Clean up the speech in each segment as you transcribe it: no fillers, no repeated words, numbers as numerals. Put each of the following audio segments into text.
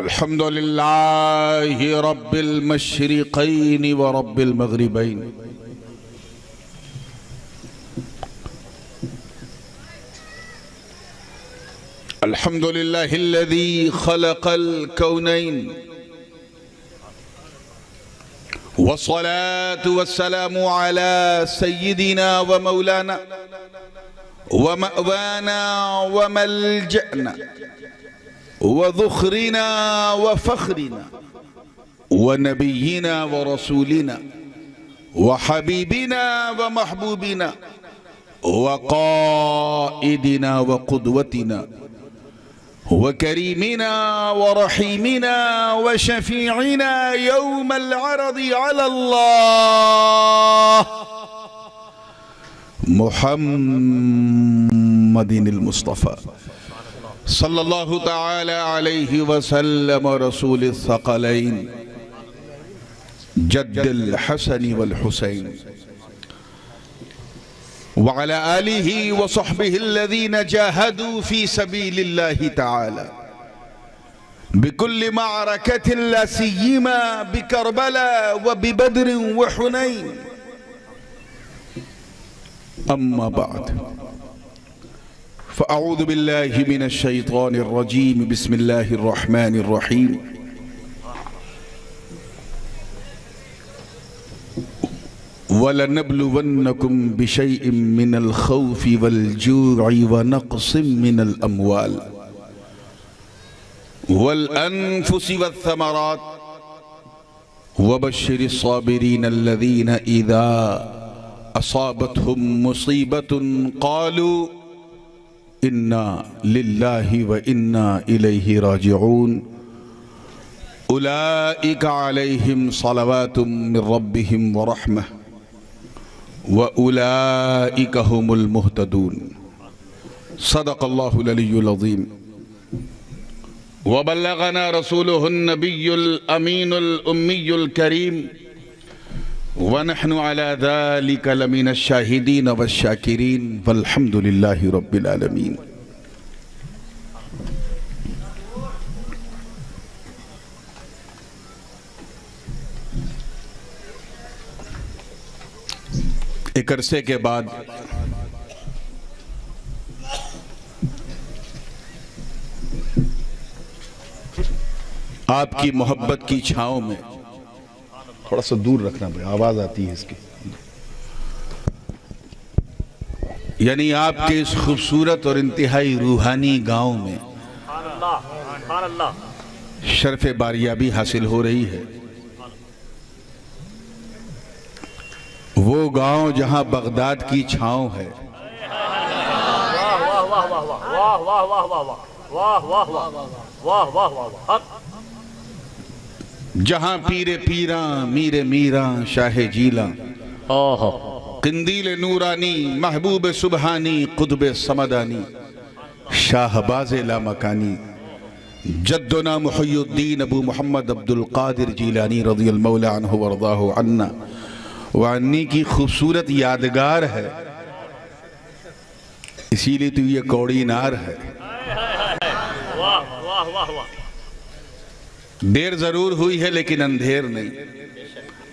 الحمد لله رب المشرقين ورب المغربين الحمد لله الذي خلق الكونين والصلاة والسلام على سيدنا ومولانا ومأوانا وملجأنا وذخرنا وفخرنا ونبينا ورسولنا وحبيبنا ومحبوبنا وقائدنا وقدوتنا وكريمنا ورحيمنا وشفيعنا يوم العرض على الله محمد المصطفى صلى الله تعالى عليه وسلم رسول الثقلين جد الحسن والحسين وعلى آله وصحبه الذين جاهدوا في سبيل الله تعالى بكل معركة لا سيما بكربلاء وببدر وحنين. أما بعد فأعوذ بالله من الشيطان الرجيم. بسم الله الرحمن الرحيم. وَلَنَبْلُوَنَّكُمْ بِشَيْءٍ مِّنَ الْخَوْفِ وَالْجُوعِ وَنَقْصٍ مِّنَ الْأَمْوَالِ وَالْأَنفُسِ وَالثَّمَرَاتِ وَبَشِّرِ الصَّابِرِينَ الَّذِينَ إِذَا أَصَابَتْهُمْ مُصِيبَةٌ قَالُوا إِنَّا لِلَّهِ وَإِنَّا إِلَيْهِ رَاجِعُونَ أُولَئِكَ عَلَيْهِمْ صَلَوَاتٌ مِّن رَّبِّهِمْ وَرَحْمَةٌ وَأُولَئِكَ هُمُ الْمُهْتَدُونَ. صدق الله العلي العظيم. وبلغنا رسوله النبي الأمين الأمي الكريم ونحن على ذلك لمن الشاهدين والشاكرين والحمد لله رب العالمين. ایک عرصے کے بعد آپ کی محبت کی چھاؤں میں، تھوڑا سا دور رکھنا بھائی آواز آتی ہے اس کی، یعنی آپ کے اس خوبصورت اور انتہائی روحانی گاؤں میں شرف باریابی حاصل ہو رہی ہے. وہ گاؤں جہاں بغداد کی چھاؤں ہے، جہاں پیر پیراں میر میراں شاہ جیلاں قندیل نورانی محبوب سبحانی قطب سمدانی شاہباز لامکانی جدنا محی الدین ابو محمد عبد القادر جیلانی رضی المولا عنہ ورضاہ عنا وعنی کی خوبصورت یادگار ہے. اسی لیے تو یہ کوڑی نار ہے. دیر ضرور ہوئی ہے لیکن اندھیر نہیں.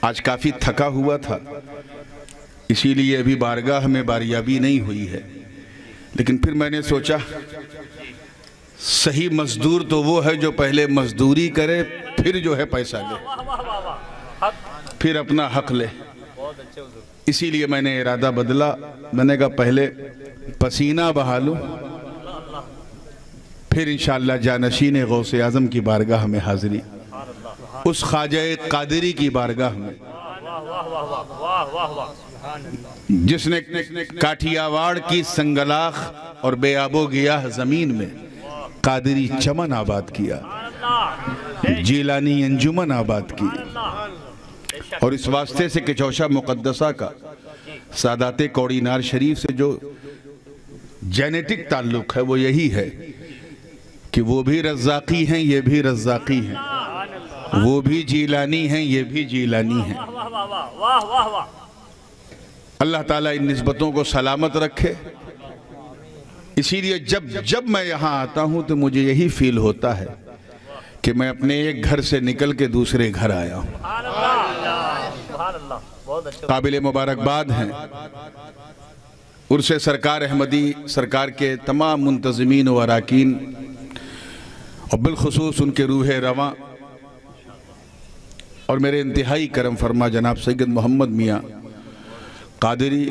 آج کافی تھکا ہوا تھا، اسی لیے ابھی بارگاہ میں باریابی نہیں ہوئی ہے. لیکن پھر میں نے سوچا صحیح مزدور تو وہ ہے جو پہلے مزدوری کرے پھر جو ہے پیسہ لے، پھر اپنا حق لے. اسی لیے میں نے ارادہ بدلا. میں نے کہا پہلے پسینہ بہا لوں، پھر انشاءاللہ جانشین غوث اعظم کی بارگاہ میں حاضری، اس خواجہ قادری کی بارگاہ میں جس نے کاٹھیاواڑ کی سنگلاخ اور بے آب و گیاہ زمین میں قادری چمن آباد کیا، جیلانی انجمن آباد کی. اور اس واسطے سے کہ چوشہ مقدسہ کا سادات کوڑی نار شریف سے جو جینیٹک تعلق ہے وہ یہی ہے کہ وہ بھی رزاقی ہیں یہ بھی رزاقی ہیں، وہ بھی جیلانی ہیں یہ بھی جیلانی ہیں. اللہ تعالیٰ ان نسبتوں کو سلامت رکھے. اسی لیے جب میں یہاں آتا ہوں تو مجھے یہی فیل ہوتا ہے کہ میں اپنے ایک گھر سے نکل کے دوسرے گھر آیا ہوں۔ قابل مبارکباد ہیں عرس سرکار احمدی سرکار کے تمام منتظمین و اراکین اور بالخصوص ان کے روح رواں اور میرے انتہائی کرم فرما جناب سید محمد میاں قادری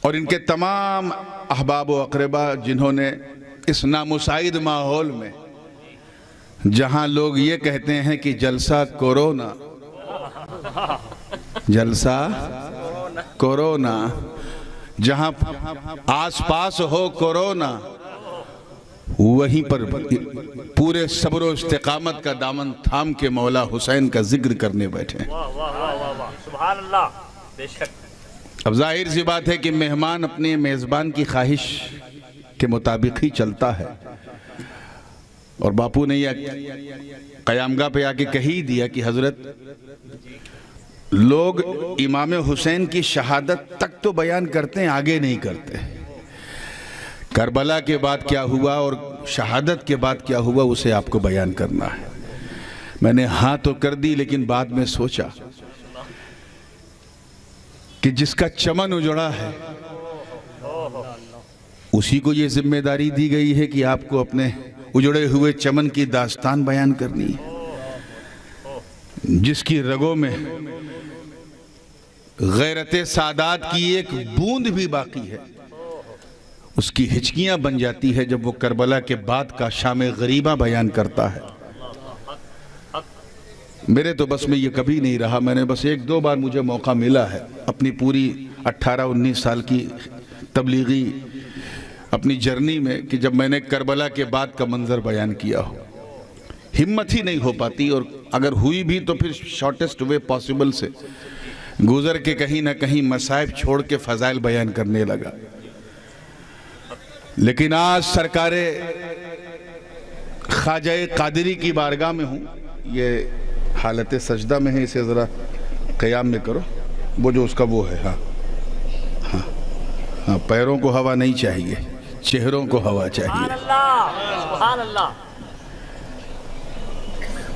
اور ان کے تمام احباب و اقربا جنہوں نے اس نامساعد ماحول میں، جہاں لوگ یہ کہتے ہیں کہ جلسہ کورونا، جلسہ کورونا، جہاں آس پاس ہو کورونا، وہیں پر پورے صبر و استقامت کا دامن تھام کے مولا حسین کا ذکر کرنے بیٹھے ہیں۔ سبحان اللہ، بے شک۔ اب ظاہر سی بات ہے کہ مہمان اپنے میزبان کی خواہش کے مطابق ہی چلتا ہے، اور باپو نے یہ قیامگاہ پہ آ کے کہی دیا کہ حضرت لوگ امام حسین کی شہادت تک تو بیان کرتے ہیں، آگے نہیں کرتے۔ کربلا کے بعد کیا ہوا اور شہادت کے بعد کیا ہوا اسے آپ کو بیان کرنا ہے۔ میں نے ہاں تو کر دی، لیکن بعد میں سوچا کہ جس کا چمن اجڑا ہے اسی کو یہ ذمہ داری دی گئی ہے کہ آپ کو اپنے اجڑے ہوئے چمن کی داستان بیان کرنی ہے۔ جس کی رگوں میں غیرت سادات کی ایک بوند بھی باقی ہے، اس کی ہچکیاں بن جاتی ہے جب وہ کربلا کے بعد کا شام غریبہ بیان کرتا ہے۔ میرے تو بس میں یہ کبھی نہیں رہا، میں نے بس ایک دو بار مجھے موقع ملا ہے اپنی پوری 18-19 سال کی تبلیغی اپنی جرنی میں کہ جب میں نے کربلا کے بعد کا منظر بیان کیا ہو، ہمت ہی نہیں ہو پاتی، اور اگر ہوئی بھی تو پھر شارٹسٹ وے پاسبل سے گزر کے کہیں نہ کہیں مصائب چھوڑ کے فضائل بیان کرنے لگا۔ لیکن آج سرکار خواجہ قادری کی بارگاہ میں ہوں، یہ حالت سجدہ میں ہے، اسے ذرا قیام میں کرو، وہ جو اس کا وہ ہے، ہاں پیروں کو ہوا نہیں چاہیے، چہروں کو ہوا چاہیے۔ سبحان اللہ۔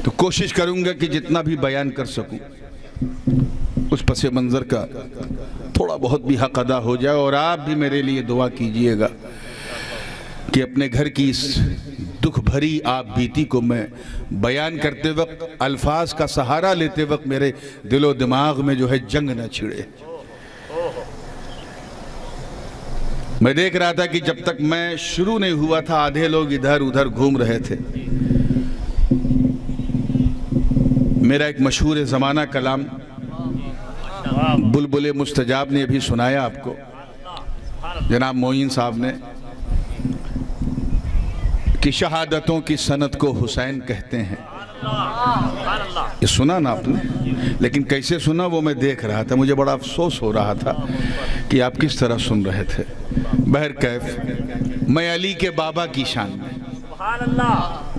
تو کوشش کروں گا کہ جتنا بھی بیان کر سکوں اس پس منظر کا تھوڑا بہت بھی حق ادا ہو جائے، اور آپ بھی میرے لیے دعا کیجئے گا کہ اپنے گھر کی اس دکھ بھری آپ بیتی کو میں بیان کرتے وقت، الفاظ کا سہارا لیتے وقت میرے دل و دماغ میں جو ہے جنگ نہ چھڑے۔ میں دیکھ رہا تھا کہ جب تک میں شروع نہیں ہوا تھا آدھے لوگ ادھر ادھر گھوم رہے تھے۔ میرا ایک مشہور زمانہ کلام بلبل مستجاب نے ابھی سنایا آپ کو، جناب معین صاحب نے، کہ شہادتوں کی سند کو حسین کہتے ہیں۔ یہ سنا نا آپ نے، لیکن کیسے سنا وہ میں دیکھ رہا تھا، مجھے بڑا افسوس ہو رہا تھا کہ آپ کس طرح سن رہے تھے۔ بہرکیف میں علی کے بابا کی شان میں،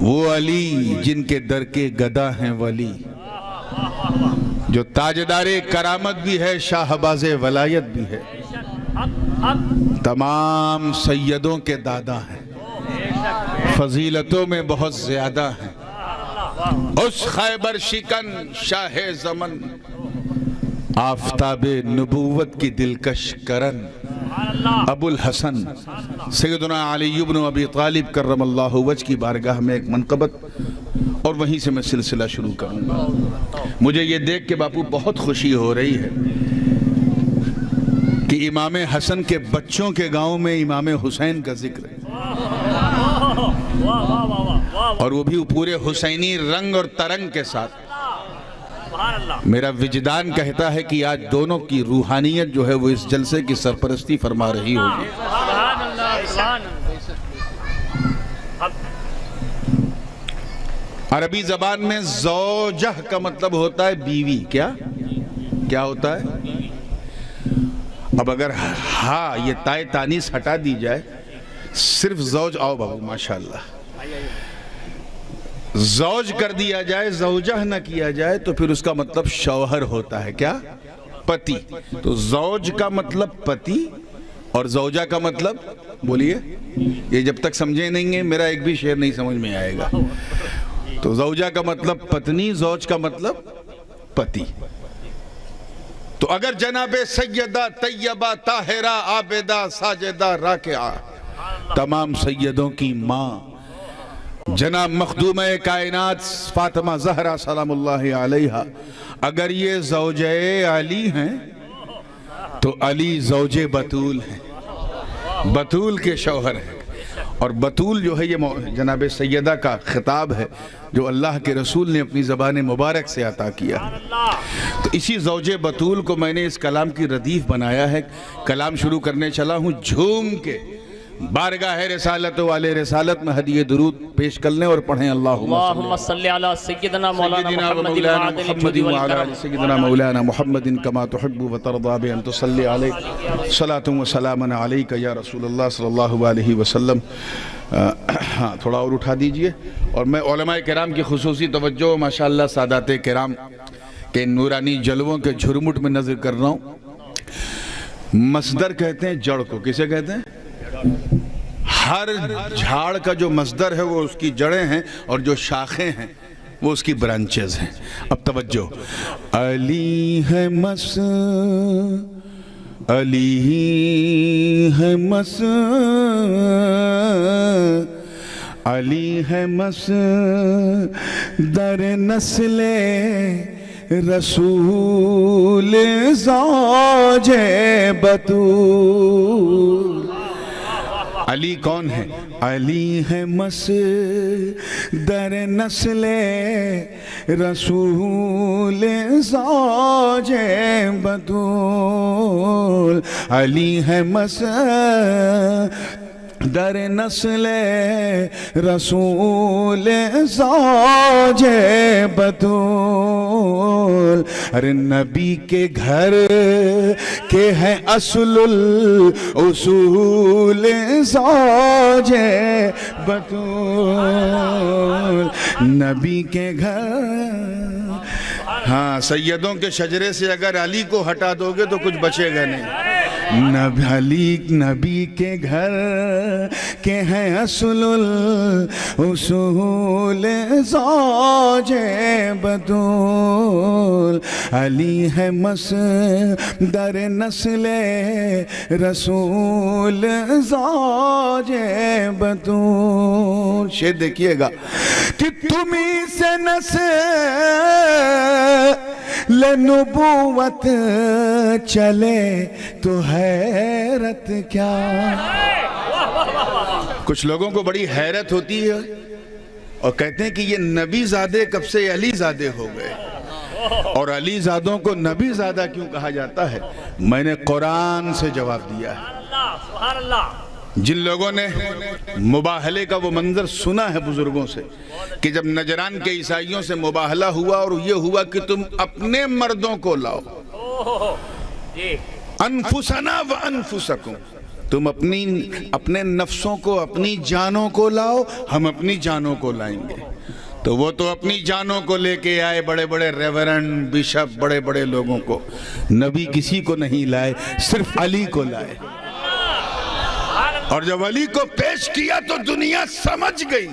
وہ علی جن کے در کے گدا ہیں ولی، جو تاجدار کرامت بھی ہے، شاہباز ولایت بھی ہے، تمام سیدوں کے دادا ہیں، فضیلتوں میں بہت زیادہ ہیں، اس خیبر شکن شاہ زمن، آفتاب نبوت کی دلکش کرن، ابو الحسن سیدنا علی بن ابی طالب کرم اللہ وجہ کی بارگاہ میں ایک منقبت، اور وہیں سے میں سلسلہ شروع کروں گا۔ مجھے یہ دیکھ کے باپو بہت خوشی ہو رہی ہے کہ امام حسن کے بچوں کے گاؤں میں امام حسین کا ذکر ہے، اور وہ بھی پورے حسینی رنگ اور ترنگ کے ساتھ۔ میرا وجدان کہتا ہے کہ آج دونوں کی روحانیت جو ہے وہ اس جلسے کی سرپرستی فرما رہی ہوگی۔ عربی زبان میں زوجہ کا مطلب ہوتا ہے بیوی۔ کیا ہوتا ہے؟ اب اگر ہاں یہ تائے تانیس ہٹا دی جائے، صرف زوج، آؤ بابو ماشاءاللہ، زوج کر دیا جائے، زوجہ نہ کیا جائے، تو پھر اس کا مطلب شوہر ہوتا ہے۔ کیا؟ پتی۔ تو زوج کا مطلب پتی، اور زوجہ کا مطلب بولیے، یہ جب تک سمجھے نہیں ہیں میرا ایک بھی شعر نہیں سمجھ میں آئے گا. تو زوجہ کا مطلب پتنی، زوج کا مطلب پتی. تو اگر جناب سیدہ طیبہ طاہرہ عابدہ ساجدہ راکعہ تمام سیدوں کی ماں جناب مخدومہ کائنات فاطمہ زہرا سلام اللہ علیہا اگر یہ زوجہ علی ہیں تو علی زوج بطول ہیں، بطول کے شوہر ہیں. اور بطول جو ہے یہ جناب سیدہ کا خطاب ہے جو اللہ کے رسول نے اپنی زبان مبارک سے عطا کیا. تو اسی زوج بطول کو میں نے اس کلام کی ردیف بنایا ہے. کلام شروع کرنے چلا ہوں جھوم کے بارگاہ رسالت والے رسالت میں ہدیہ درود پیش کر لیں اور پڑھیں اللہم صلی علی سیدنا مولانا محمد وعلی سیدنا مولانا محمد کما تحب وترضى بأن تصلی علیہ صلاۃ و سلام علیک یا رسول اللہ صلی اللہ علیہ وسلم. تھوڑا اور اٹھا دیجئے. اور میں علماء کرام کی خصوصی توجہ ماشاءاللہ سادات کرام کے نورانی جلووں کے جھرمٹ میں نظر کر رہا ہوں. مصدر کہتے ہیں جڑ کو. کسے کہتے ہیں؟ ہر جھاڑ کا جو مصدر ہے وہ اس کی جڑیں ہیں اور جو شاخیں ہیں وہ اس کی برانچز ہیں. اب توجہ. علی ہے مس علی ہے مس علی ہے مس در نسل رسول زوج بطول. علی کون ہے؟ علی ہے مصدر نسل رسول زوج بطول. علی ہے مصدر نسل رسول زوج بطول. ارے نبی کے گھر کے ہیں اصل الاصول زوج بطول. نبی کے گھر. ہاں سیدوں کے شجرے سے اگر علی کو ہٹا دو گے تو کچھ بچے گا نہیں. نبی کے گھر کے ہیں اصل الاصول زوج بطول. علی ہے مصدر نسل رسول زوج بطول. شعر دیکھیے گا کہ تمہیں سے نسل نبوت چلے تو حیرت کیا. کچھ لوگوں کو بڑی حیرت ہوتی ہے اور کہتے ہیں کہ یہ نبی زادے کب سے علی زادے ہو گئے اور علی زادوں کو نبی زادہ کیوں کہا جاتا ہے. میں نے قرآن سے جواب دیا ہے. سبحان اللہ. جن لوگوں نے مباہلے کا وہ منظر سنا ہے بزرگوں سے کہ جب نجران کے عیسائیوں سے مباہلہ ہوا اور یہ ہوا کہ تم اپنے مردوں کو لاؤ انفسنا و انفسکم، تم اپنے نفسوں کو اپنی جانوں کو لاؤ، ہم اپنی جانوں کو لائیں گے. تو وہ تو اپنی جانوں کو لے کے آئے، بڑے بڑے ریورنڈ بشپ بڑے بڑے لوگوں کو. نبی کسی کو نہیں لائے، صرف علی کو لائے. اور جب علی کو پیش کیا تو دنیا سمجھ گئی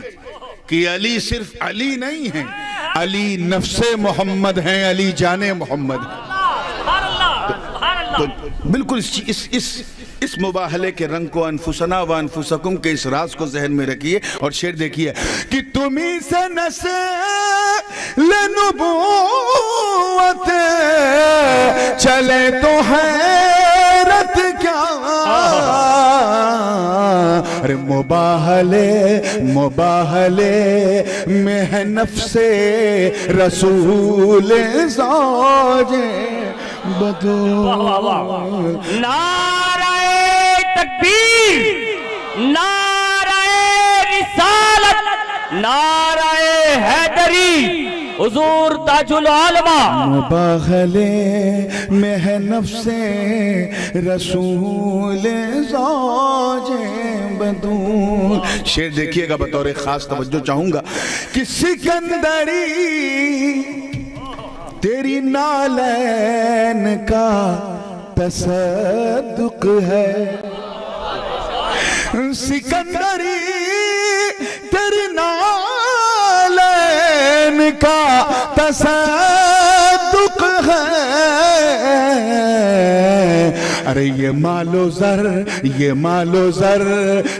کہ علی صرف علی نہیں ہیں، علی نفس محمد ہیں، علی جان محمد ہیں. تو بالکل اس مباہلے کے رنگ کو انفسنا و انفسکم کے اس راز کو ذہن میں رکھیے. اور شعر دیکھیے کہ تمہیں سے نسل نبوت چلے تو حیرت کیا. ارے مباہلے میں ہے نفس رسول زوج بطول. نعرہ تکبیر، نعرہ رسالت، نعرہ حیدری، حضور تاج العلماء. مباہلے میں ہے نفس رسول زوج بطول. شعر دیکھیے گا بطور خاص توجہ چاہوں گا کہ سکندری تیری نالین کا تصدق ہے. سکندری تیری نالین کا تصدق ہے، ارے یہ مال و زر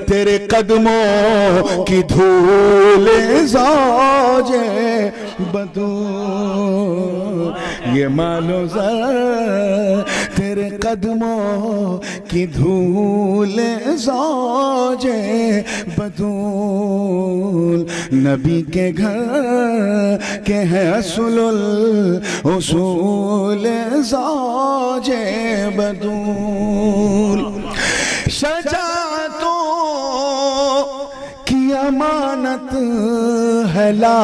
تیرے قدموں کی دھول زوج بطول، یہ مال و زر تیرے قدموں کی دھول زوج بطول، نبی کے گھر کے ہیں اصل الاصول زوج بطول، شجاعتوں کی امانت ہے لا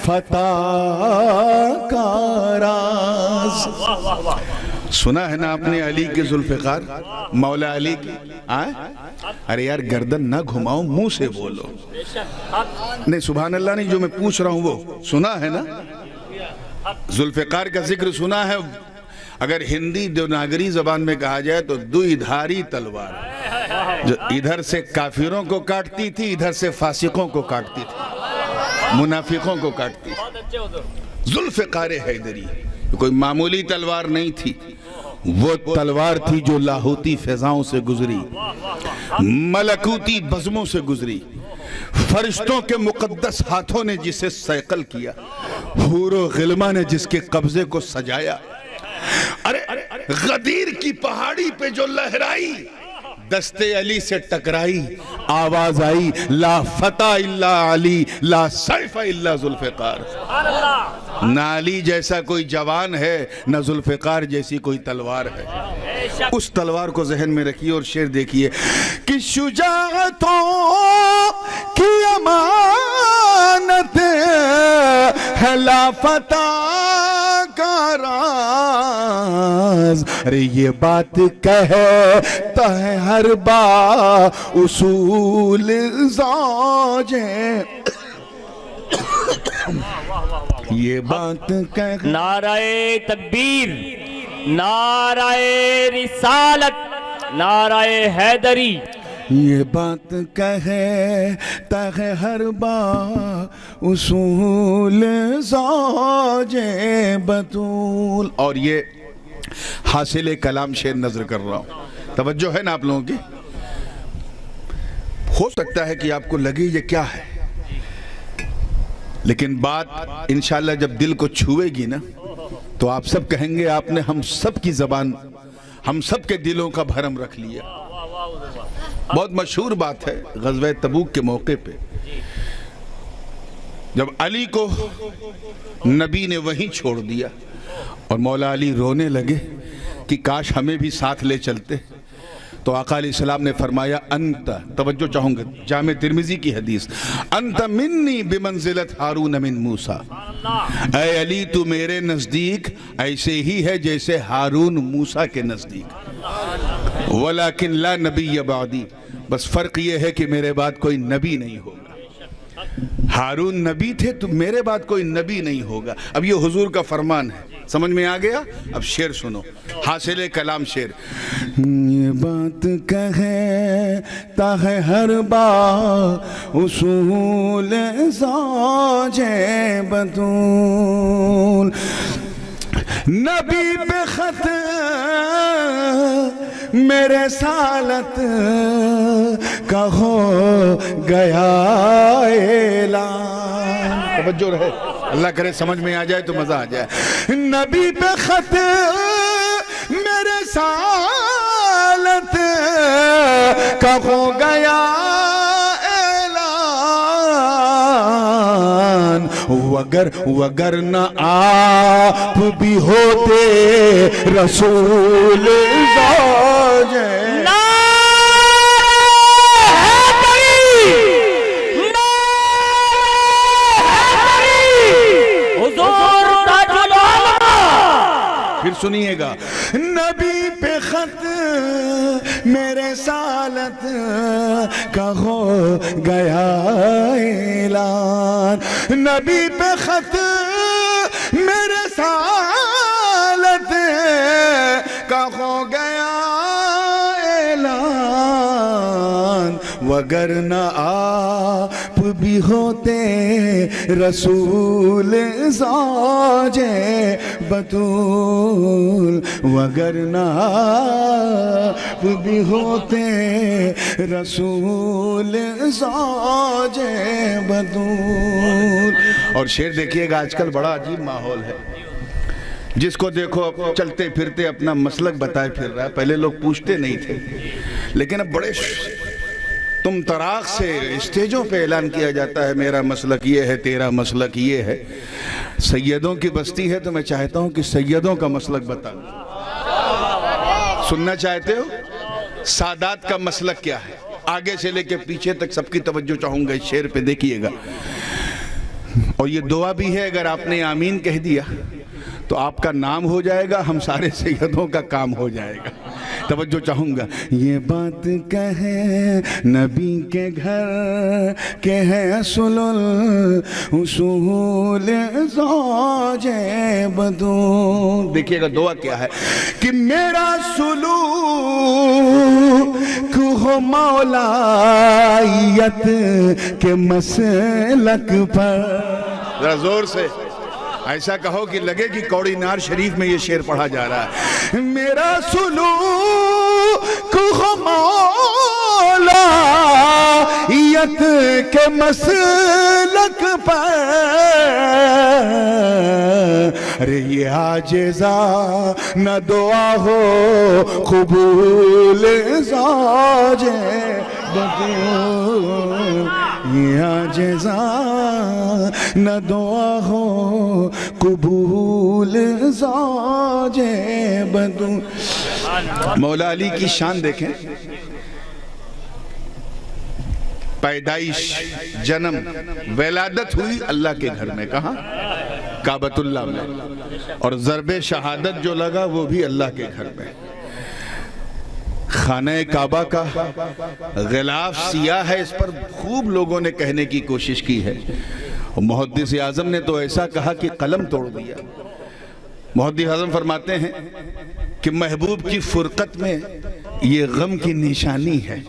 فتح کا راز۔ سنا ہے نا آپ نے علی کے ذوالفقار، مولا علی کی؟ ارے یار گردن نہ گھماؤ، منہ سے بولو۔ نہیں سبحان اللہ نہیں، جو میں پوچھ رہا ہوں وہ سنا ہے نا؟ ذوالفقار کا ذکر سنا ہے؟ اگر ہندی دیوناگری زبان میں کہا جائے تو دوئی دھاری تلوار، جو ادھر سے کافروں کو کاٹتی تھی، ادھر سے فاسقوں کو کاٹتی تھی، منافقوں کو کاٹتی تھی۔ ذوالفقار حیدری کوئی معمولی تلوار نہیں تھی، وہ تلوار تھی جو لاہوتی فضاؤں سے گزری، ملکوتی بزموں سے گزری، فرشتوں کے مقدس ہاتھوں نے جسے سیقل کیا، حور و غلمہ نے جس کے قبضے کو سجایا، ارے غدیر کی پہاڑی پہ جو لہرائی، دستے علی سے ٹکرائی، آواز آئی لا فتح الا علی لا سیف الا ذوالفقار، نہ علی جیسا کوئی جوان ہے نہ ذوالفقار جیسی کوئی تلوار ہے۔ اس تلوار کو ذہن میں رکھیے اور شعر دیکھیے کہ شجاعتوں کی امانت ہے لا فتح کا راز، ارے یہ بات کہتا ہے ہر با اصول زوج، یہ بات کہتا نعرہ تکبیر، نعرہ رسالت، نعرہ حیدری، یہ بات کہتا ہے ہر با اصول زوج بطول۔ اور یہ حاصل کلام شعر نظر کر رہا ہوں، توجہ ہے نا آپ لوگوں کی؟ ہو سکتا ہے کہ آپ کو لگے یہ کیا ہے، لیکن بات انشاءاللہ جب دل کو چھوئے گی نا تو آپ سب کہیں گے آپ نے ہم سب کی زبان، ہم سب کے دلوں کا بھرم رکھ لیا۔ بہت مشہور بات ہے، غزوہ تبوک کے موقع پہ جب علی کو نبی نے وہیں چھوڑ دیا اور مولا علی رونے لگے کہ کاش ہمیں بھی ساتھ لے چلتے، تو آقا علیہ السلام نے فرمایا انت، توجہ چاہوں گا، جامع ترمذی کی حدیث، انت منی بمنزلت ہارون من موسیٰ، اے علی تو میرے نزدیک ایسے ہی ہے جیسے ہارون موسیٰ کے نزدیک، ولیکن لا نبی بعدی، بس فرق یہ ہے کہ میرے بعد کوئی نبی نہیں ہوگا۔ ہارون نبی تھے تو میرے بعد کوئی نبی نہیں ہوگا۔ اب یہ حضور کا فرمان ہے، سمجھ میں آ گیا؟ اب شعر سنو، حاصل کلام شعر، یہ بات کہتا ہے ہر با اصول زوج بطول، نبی پہ خط میرے سالت کا ہو گیا اعلان، توجہ رہے، اللہ کرے سمجھ میں آ جائے تو مزہ آ جائے، نبی پہ خط میرے سالت کا ہو گیا اعلان، وگر نہ آپ بھی ہوتے رسول زوج، پھر سنیے گا، نبی پہ خط میرے سالت کا ہو گیا اعلان، نبی پہ خط میرے سالت کا ہو گیا اعلان، وگرنہ آپ بھی ہوتے رسول زوج بطول، وگرنہ آپ بھی ہوتے رسول زوج بطول۔ اور شعر دیکھیے گا، آج کل بڑا عجیب ماحول ہے، جس کو دیکھو چلتے پھرتے اپنا مسلک بتائے پھر رہا ہے۔ پہلے لوگ پوچھتے نہیں تھے، لیکن اب بڑے تم طراق سے اسٹیجوں پہ اعلان کیا جاتا ہے میرا مسلک یہ ہے، تیرا مسلک یہ ہے۔ سیدوں کی بستی ہے تو میں چاہتا ہوں کہ سیدوں کا مسلک بتاؤں۔ سننا چاہتے ہو؟ سادات کا مسلک کیا ہے؟ آگے سے لے کے پیچھے تک سب کی توجہ چاہوں گا اس شعر پہ، دیکھیے گا۔ اور یہ دعا بھی ہے، اگر آپ نے آمین کہہ دیا تو آپ کا نام ہو جائے گا، ہم سارے سیدوں کا کام ہو جائے گا۔ توجہ چاہوں گا۔ یہ بات کہے نبی کے گھر کہ ہے اصل اصول زوج بدو۔ دیکھیے گا دعا کیا ہے کہ میرا سلوک ہو مولائیت کے مسلک پر۔ ذرا زور سے ایسا کہو کہ لگے کہ کوڑی نار شریف میں یہ شعر پڑھا جا رہا ہے۔ میرا سلوک ہو مولائیت کے مسلک پر، ارے یہ عاجزہ نہ دعا ہو قبول زوج بدو، یہ عاجزہ نہ دعا ہو قبول زوج بدو۔ مولا علی کی شان دیکھیں، پیدائش، جنم، ولادت ہوئی اللہ کے گھر میں، کہاں؟ کعبۃ اللہ میں، اور ضرب شہادت جو لگا وہ بھی اللہ کے گھر میں۔ خانہ کعبہ کا غلاف سیاہ ہے، اس پر خوب لوگوں نے کہنے کی کوشش کی ہے۔ محدث اعظم نے تو ایسا کہا کہ قلم توڑ دیا۔ محدث اعظم فرماتے ہیں کہ محبوب کی فرقت میں یہ غم کی نشانی ہے،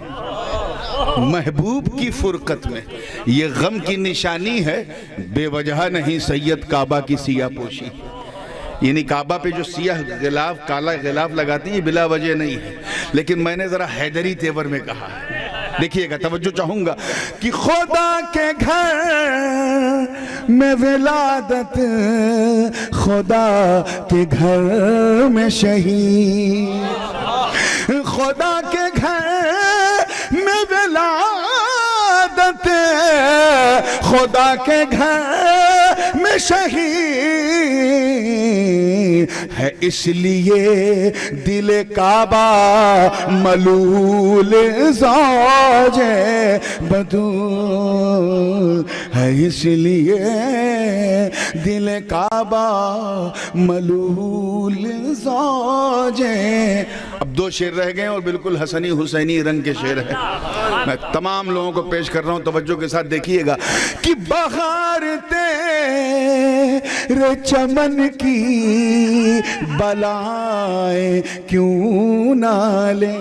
محبوب کی فرقت میں یہ غم کی نشانی ہے، بے وجہ نہیں سید کعبہ کی سیاہ پوشی۔ یعنی کعبہ پہ جو سیاہ غلاف، کالا غلاف لگاتی ہے بلا وجہ نہیں ہے، لیکن میں نے ذرا حیدری تیور میں کہا ہے۔ دیکھیے گا، توجہ چاہوں گا کہ خدا کے گھر میں ولادت، خدا کے گھر میں شہید، خدا کے گھر میں ولادت، خدا کے گھر میں شہید ہے، اس لیے دل کعبہ ملول زوج بدو ہے، اس لیے دل کعبہ ملول زوج۔ اب دو شعر رہ گئے اور بالکل حسنی حسینی رنگ کے شعر ہیں، میں تمام لوگوں کو پیش کر رہا ہوں، توجہ کے ساتھ دیکھیے گا کہ بہار تیرے چمن کی بلائیں کیوں نہ لے،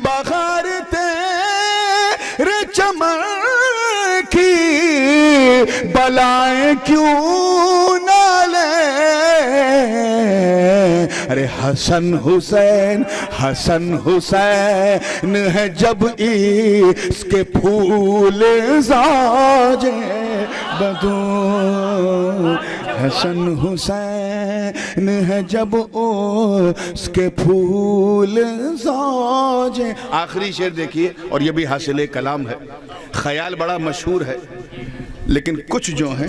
بہار تیرے چمن کی بلائیں کیوں نہ لے، ارے حسن حسین حسن حسین ہے جب اس کے پھول زوج بدو، حسن حسین ہے جب اس کے پھول زوج۔ آخری شعر دیکھیے، اور یہ بھی حاصل کلام ہے، خیال بڑا مشہور ہے، لیکن کچھ جو ہیں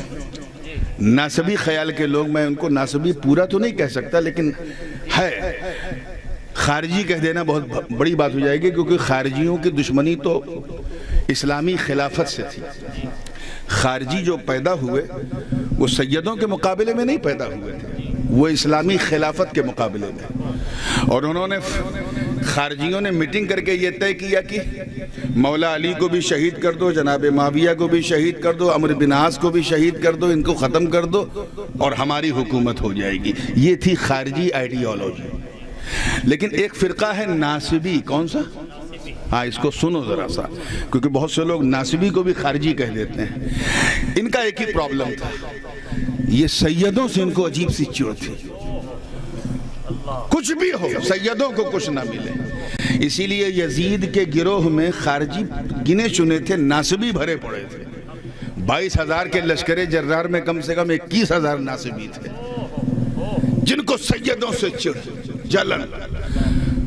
ناسبی خیال کے لوگ، میں ان کو ناسبی پورا تو نہیں کہہ سکتا لیکن ہے، خارجی کہہ دینا بہت بڑی بات ہو جائے گی، کیونکہ خارجیوں کی دشمنی تو اسلامی خلافت سے تھی۔ خارجی جو پیدا ہوئے وہ سیدوں کے مقابلے میں نہیں پیدا ہوئے تھے، وہ اسلامی خلافت کے مقابلے میں، اور انہوں نے خارجیوں نے میٹنگ کر کے یہ طے کیا کہ مولا علی کو بھی شہید کر دو، جناب معاویہ کو بھی شہید کر دو، عمرو بن عاص کو بھی شہید کر دو، ان کو ختم کر دو اور ہماری حکومت ہو جائے گی۔ یہ تھی خارجی آئیڈیالوجی۔ لیکن ایک فرقہ ہے ناسبی، کون سا؟ ہاں اس کو سنو ذرا سا، کیونکہ بہت سے لوگ ناصبی کو بھی خارجی کہہ دیتے ہیں۔ ان کا ایک ہی پرابلم تھا، یہ سیدوں سے ان کو عجیب سی چڑ تھی، کچھ بھی ہو سیدوں کو کچھ نہ ملے۔ اسی لیے یزید کے گروہ میں خارجی گنے چنے تھے، ناصبی بھرے پڑے تھے۔ 22,000 کے لشکر جرار میں کم سے کم 21,000 ناصبی تھے، جن کو سیدوں سے چڑ، جلن۔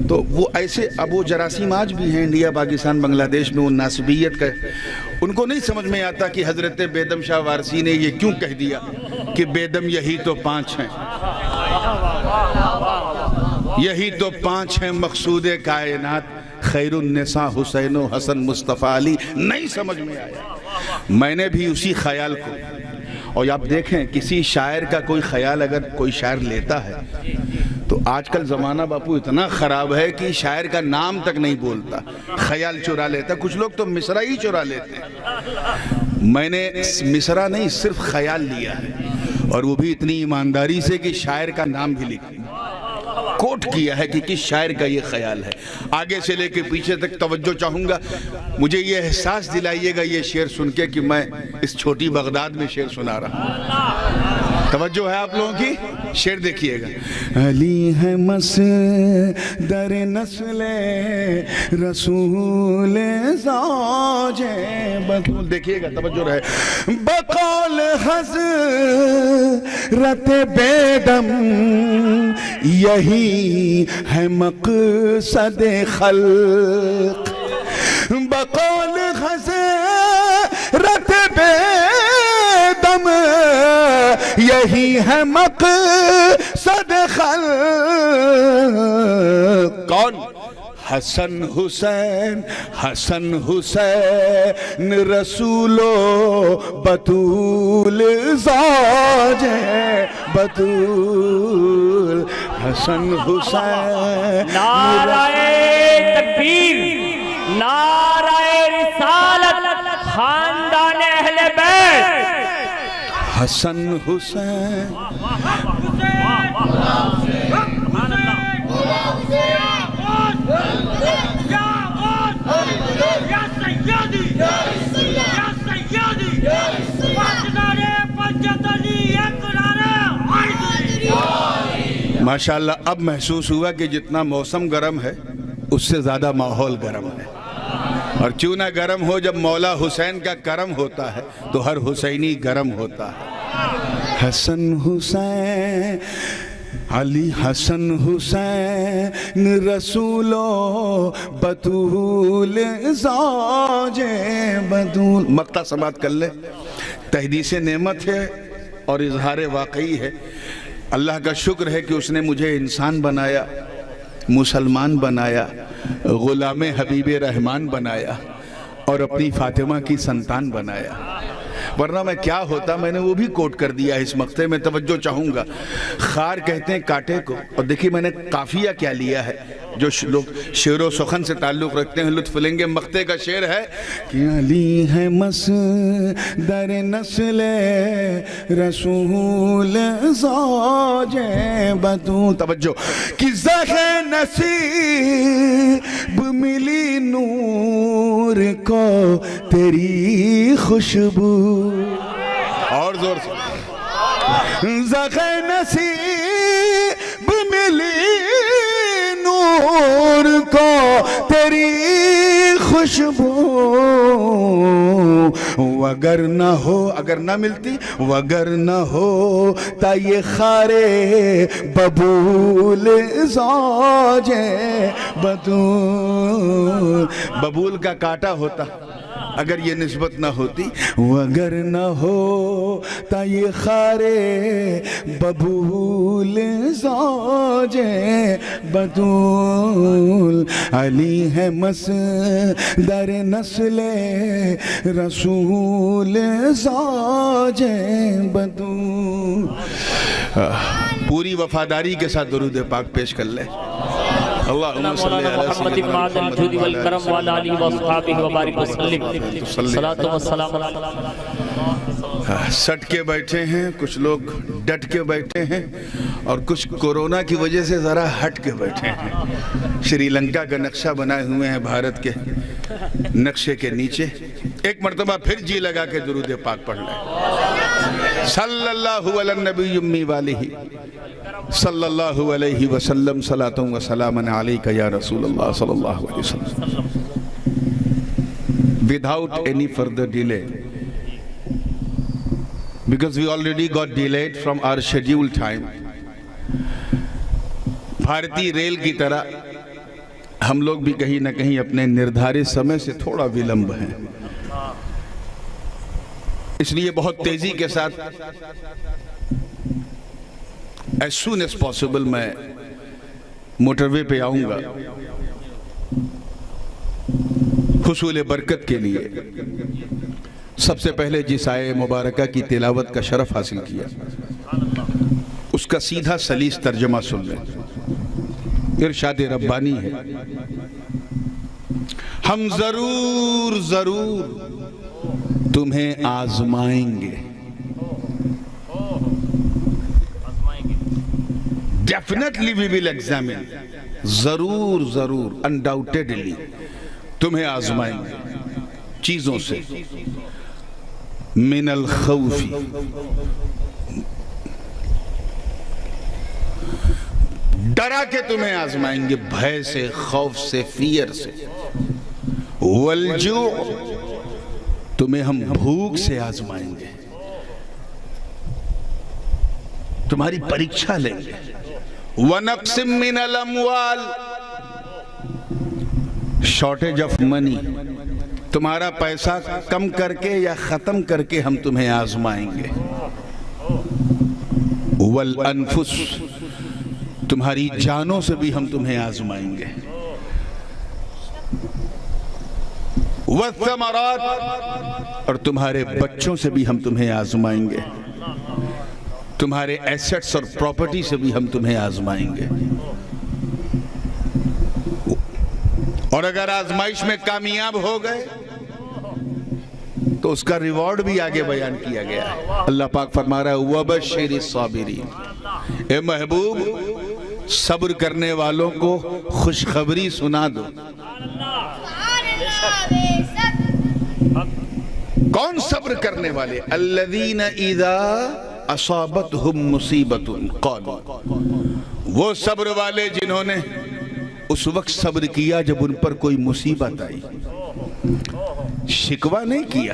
تو وہ ایسے ابو جراثیم آج بھی ہیں انڈیا، پاکستان، بنگلہ دیش میں، وہ ناصبیت کا ان کو نہیں سمجھ میں آتا کہ حضرت بیدم شاہ وارسی نے یہ کیوں کہہ دیا کہ بیدم یہی تو 5 ہیں، یہی تو 5 ہیں مقصود کائنات، خیر النساء حسین و حسن مصطفیٰ علی۔ نہیں سمجھ میں آیا۔ میں نے بھی اسی خیال کو، اور آپ دیکھیں کسی شاعر کا کوئی خیال اگر کوئی شاعر لیتا ہے تو آج کل زمانہ باپو اتنا خراب ہے کہ شاعر کا نام تک نہیں بولتا، خیال چرا لیتا۔ کچھ لوگ تو مصرع ہی چرا لیتے ہیں۔ میں نے مصرع نہیں، صرف خیال لیا ہے، اور وہ بھی اتنی ایمانداری سے کہ شاعر کا نام بھی لکھا، کوٹ کیا ہے کہ کس شاعر کا یہ خیال ہے۔ آگے سے لے کے پیچھے تک توجہ چاہوں گا، مجھے یہ احساس دلائیے گا یہ شعر سن کے کہ میں اس چھوٹی بغداد میں شعر سنا رہا ہوں۔ توجہ ہے آپ لوگوں کی؟ شعر دیکھیے گا۔ علی ہے مصدر نسل رسول زوج بطول، دیکھیے گا توجہ رہے۔ بقول حضرت بیدم یہی ہے مقصد خلق، بقول حضرت بیدم یہی ہے مقصد خلق۔ کون؟ حسن حسین، حسن حسین رسول و بطول زوج بطول، حسن حسین۔ نعرہ تکبیر، نعرہ رسالت، خاندان اہل بیت، حسن حسین۔ ماشاءاللہ اب محسوس ہوا کہ جتنا موسم گرم ہے اس سے زیادہ ماحول گرم ہے، اور کیوں نہ گرم ہو، جب مولا حسین کا کرم ہوتا ہے تو ہر حسینی گرم ہوتا ہے۔ حسن حسین علی، حسن حسین رسول و بطول زوج بطول۔ مقطع سماعت کر لے۔ تحدیث نعمت ہے اور اظہار واقعی ہے۔ اللہ کا شکر ہے کہ اس نے مجھے انسان بنایا، مسلمان بنایا، غلام حبیب رحمان بنایا، اور اپنی فاطمہ کی سنتان بنایا، ورنہ میں کیا ہوتا، میں نے وہ بھی کوٹ کر دیا اس مقطع میں۔ توجہ چاہوں گا۔ خار کہتے ہیں کاٹے کو، اور دیکھیے میں نے قافیہ کیا لیا ہے، جو لوگ شعر و سخن سے تعلق رکھتے ہیں لطف لیں گے۔ مقطع کا شعر ہے کہ علی ہے مصدر نسل رسول زوج بطول۔ توجہ کہ زخ نصیب ملی نور کو تیری خوشبو، اور زور سے، زخ نصیب ملی نور کو تیری خوشبو، اگر نہ ہو، اگر نہ ملتی، اگر نہ ہو تا یہ خارے ببول زوج بطول، ببول کا کاٹا ہوتا اگر یہ نسبت نہ ہوتی، اگر نہ ہو تا یہ خارے ببول زوج بطول، علی ہے مصدر نسل رسول زوج بطول۔ پوری وفاداری کے ساتھ درود پاک پیش کر لیں۔ اللہم صلی علی محمد معدن الجود والکرم وعلی آلہ وصحابہ وبارک وسلم، صلاۃ و سلام علیہ۔ سٹ کے بیٹھے ہیں، کچھ لوگ ڈٹ کے بیٹھے ہیں، اور کچھ کورونا کی وجہ سے ذرا ہٹ کے بیٹھے ہیں. شری لنکا کا نقشہ بنائے ہوئے ہیں بھارت کے نقشے کے نیچے. ایک مرتبہ پھر جی لگا کے درود پاک پڑھ لیں. صلی اللہ علی النبی امی والہ صلی اللہ علیہ وسلم صلاۃ و سلام علیک یا رسول اللہ صلی اللہ علیہ وسلم. Without any further delay, because we already got delayed from our scheduled time. بھارتی ریل کی طرح ہم لوگ بھی کہیں نہ کہیں اپنے نردھارت سمے سے تھوڑا ولمب ہیں. اس لیے بہت تیزی کے ساتھ as soon as possible میں موٹر وے پہ آؤں گا حصول برکت کے لیے. سب سے پہلے جس آیے مبارکہ کی تلاوت کا شرف حاصل کیا اس کا سیدھا سلیس ترجمہ سن لیں. ارشاد ربانی ہے، ہم ضرور تمہیں آزمائیں گے. Definitely we will examine. ضرور undoubtedly تمہیں آزمائیں گے چیزوں سے. من الخوف، ڈرا کے تمہیں آزمائیں گے، بھے سے، خوف سے، فیئر سے. والجوع، تمہیں ہم بھوک سے آزمائیں گے، تمہاری پریکشا لیں گے. وَنَقْسٍ مِّنَ الْأَمْوَالِ، شارٹیج آف منی، تمہارا پیسہ کم کر کے یا ختم کر کے ہم تمہیں آزمائیں گے. والانفس، تمہاری جانوں سے بھی ہم تمہیں آزمائیں گے. والثمرات، اور تمہارے بچوں سے بھی ہم تمہیں آزمائیں گے. تمہارے ایسٹس اور پراپرٹی سے بھی ہم تمہیں آزمائیں گے. اور اگر آزمائش میں کامیاب ہو گئے تو اس کا ریوارڈ بھی آگے بیان کیا گیا ہے. اللہ پاک فرما رہا ہے وَبَشِّرِ الصَّابِرِينَ، اے محبوب صبر کرنے والوں کو خوشخبری سنا دو. کون صبر کرنے والے؟ الَّذِينَ إِذَا اصابتہم مصیبت قالوا، وہ صبر والے جنہوں نے اس وقت صبر کیا جب ان پر کوئی مصیبت آئی. شکوہ نہیں کیا،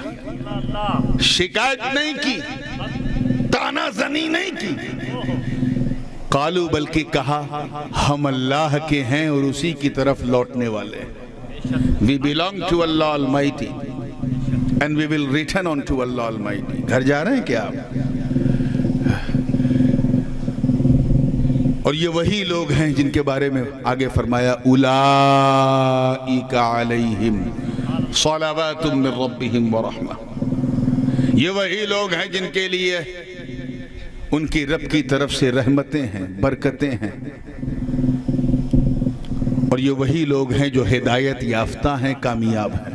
شکایت نہیں کی، تانا زنی نہیں کی. قالوا، بلکہ کہا ہم اللہ کے ہیں اور اسی کی طرف لوٹنے والے. We belong to Allah Almighty and we will return on to Allah Almighty. گھر جا رہے ہیں کیا آپ؟ اور یہ وہی لوگ ہیں جن کے بارے میں آگے فرمایا اولئک علیہم صلوات من ربہم ورحمہ. یہ وہی لوگ ہیں جن کے لیے ان کی رب کی طرف سے رحمتیں ہیں، برکتیں ہیں. اور یہ وہی لوگ ہیں جو ہدایت یافتہ ہیں، کامیاب ہیں.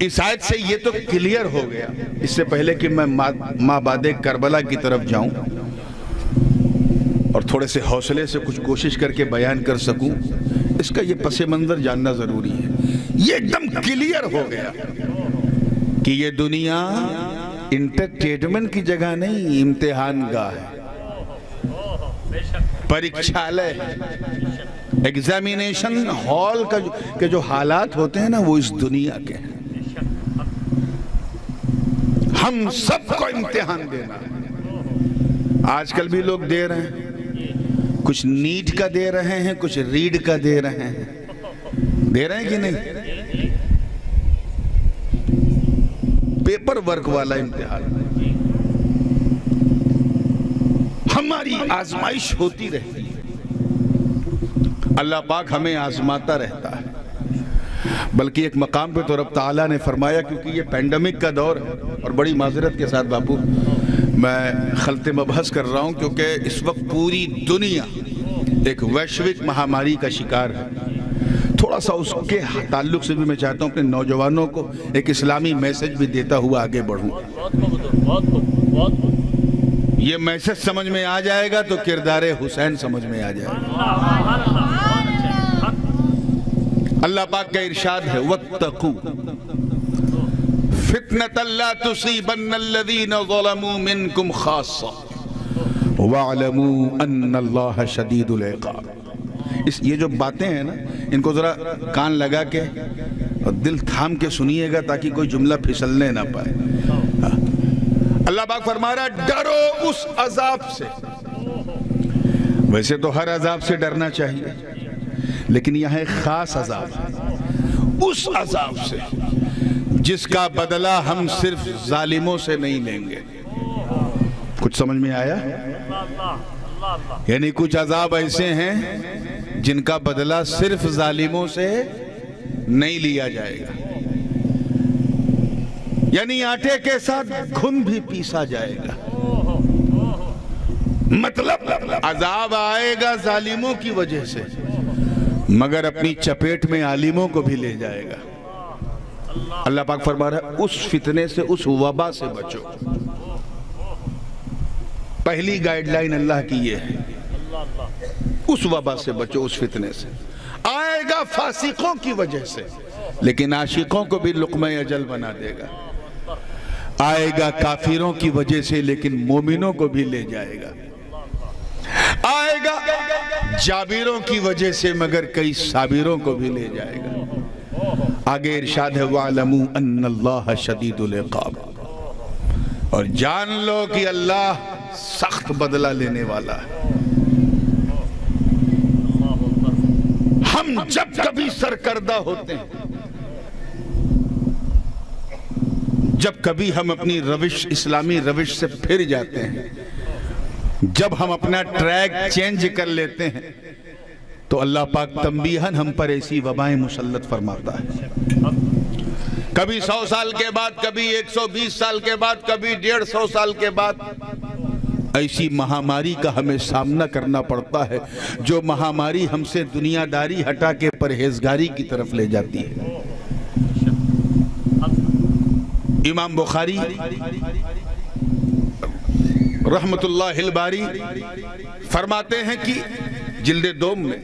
اس آیت سے یہ تو کلیئر ہو گیا. اس سے پہلے کہ میں مابعد کربلا کی طرف جاؤں اور تھوڑے سے حوصلے سے کچھ کوشش کر کے بیان کر سکوں، اس کا یہ پس منظر جاننا ضروری ہے. یہ ایک دم کلیئر ہو گیا کہ یہ دنیا انٹرٹینمنٹ کی جگہ نہیں، امتحان گاہ ہے، پریکشالے ہے. ایگزامینیشن ہال کے جو حالات ہوتے ہیں نا وہ اس دنیا کے ہیں. ہم سب کو امتحان دینا ہے. آج کل بھی لوگ دے رہے ہیں، کچھ نیٹ کا دے رہے ہیں، کچھ ریڈ کا دے رہے ہیں. دے رہے ہیں کہ نہیں؟ پیپر ورک والا امتحان. ہماری آزمائش ہوتی رہتی ہے، اللہ پاک ہمیں آزماتا رہتا ہے. بلکہ ایک مقام پہ تو رب تعالیٰ نے فرمایا، کیونکہ یہ پینڈیمک کا دور ہے، اور بڑی معذرت کے ساتھ باپو میں خلط مبحث کر رہا ہوں، کیونکہ اس وقت پوری دنیا ایک ویشوک مہاماری کا شکار ہے. تھوڑا تھوڑا سا اس کے تعلق سے بھی میں چاہتا ہوں اپنے نوجوانوں کو ایک اسلامی میسج بھی دیتا ہوا آگے بڑھوں. یہ میسج سمجھ میں آ جائے گا تو کردار حسین سمجھ میں آ جائے گا. اللہ پاک کا ارشاد ہے وَاتَّقُوا فِتْنَةً لَا تُصِيبَنَّ الَّذِينَ ظَلَمُوا مِنْكُمْ خَاصَّةً وَاعْلَمُوا أَنَّ اللَّهَ شَدِيدُ الْعِقَابِ. یہ جو باتیں ہیں نا ان کو ذرا کان لگا کے اور دل تھام کے سنیے گا تاکہ کوئی جملہ پھسلنے نہ پائے. اللہ پاک فرما رہا ہے ڈرو اس عذاب سے. ویسے تو ہر عذاب سے ڈرنا چاہیے لیکن یہاں ایک خاص عذاب ہے اس عذاب سے جس کا بدلہ ہم صرف ظالموں سے نہیں لیں گے. کچھ سمجھ میں آیا؟ یعنی کچھ عذاب ایسے ہیں جن کا بدلہ صرف ظالموں سے نہیں لیا جائے گا. یعنی آٹے کے ساتھ گھن بھی پیسا جائے گا. مطلب عذاب آئے گا ظالموں کی وجہ سے مگر اپنی چپیٹ میں عالموں کو بھی لے جائے گا. اللہ پاک فرما رہا ہے اس فتنے سے اس وبا سے بچو. پہلی گائیڈ لائن اللہ کی یہ ہے اس وبا سے بچو. اس فتنے سے آئے گا فاسقوں کی وجہ سے لیکن عاشقوں کو بھی لقمہ اجل بنا دے گا. آئے گا کافروں کی وجہ سے لیکن مومنوں کو بھی لے جائے گا. آئے گا جابروں کی وجہ سے مگر کئی صابروں کو بھی لے جائے گا. آگے ارشاد ہے وَعْلَمُوا أَنَّ اللَّهَ شَدِيدُ الْعِقَابِ. اور جان لو کہ اللہ سخت بدلہ لینے والا ہے. ہم جب کبھی سرکردہ ہوتے ہیں جب کبھی ہم اپنی روش اسلامی روش سے پھر جاتے ہیں جب ہم اپنا ٹریک چینج کر لیتے ہیں تو اللہ پاک تنبیہاً ہم پر ایسی وبائیں مسلط فرماتا ہے. کبھی 100 سال کے بعد کبھی 120 سال کے بعد کبھی 150 سال کے بعد ایسی مہاماری کا ہمیں سامنا کرنا پڑتا ہے جو مہاماری ہم سے دنیا داری ہٹا کے پرہیزگاری کی طرف لے جاتی ہے. امام بخاری رحمت اللہ الباری فرماتے ہیں کہ جلد دوم میں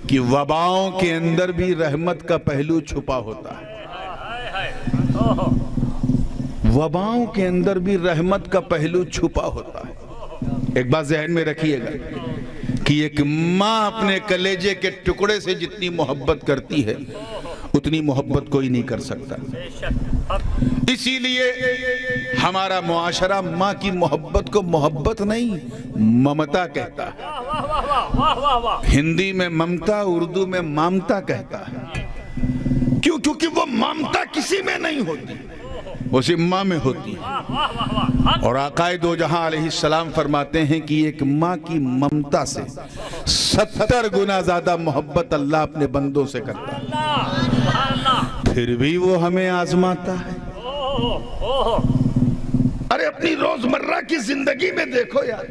کہ وباؤں کے اندر بھی رحمت کا پہلو چھپا ہوتا ہے. وباؤں کے اندر بھی رحمت کا پہلو چھپا ہوتا ہے. ایک بات ذہن میں رکھیے گا کہ ایک ماں اپنے کلیجے کے ٹکڑے سے جتنی محبت کرتی ہے اتنی محبت کوئی نہیں کر سکتا. اسی لیے ہمارا معاشرہ ماں کی محبت کو محبت نہیں ممتا کہتا ہے. ہندی میں ممتا اردو میں مامتا کہتا ہے. کیوں؟ کیونکہ وہ مامتا کسی میں نہیں ہوتی وہ صرف ماں میں ہوتی ہے. اور آقائے دو جہاں علیہ السلام فرماتے ہیں کہ ایک ماں کی ممتا سے 70 گنا زیادہ محبت اللہ اپنے بندوں سے کرتا ہے. پھر بھی وہ ہمیں آزماتا ہے. ارے اپنی روزمرہ کی زندگی میں دیکھو یار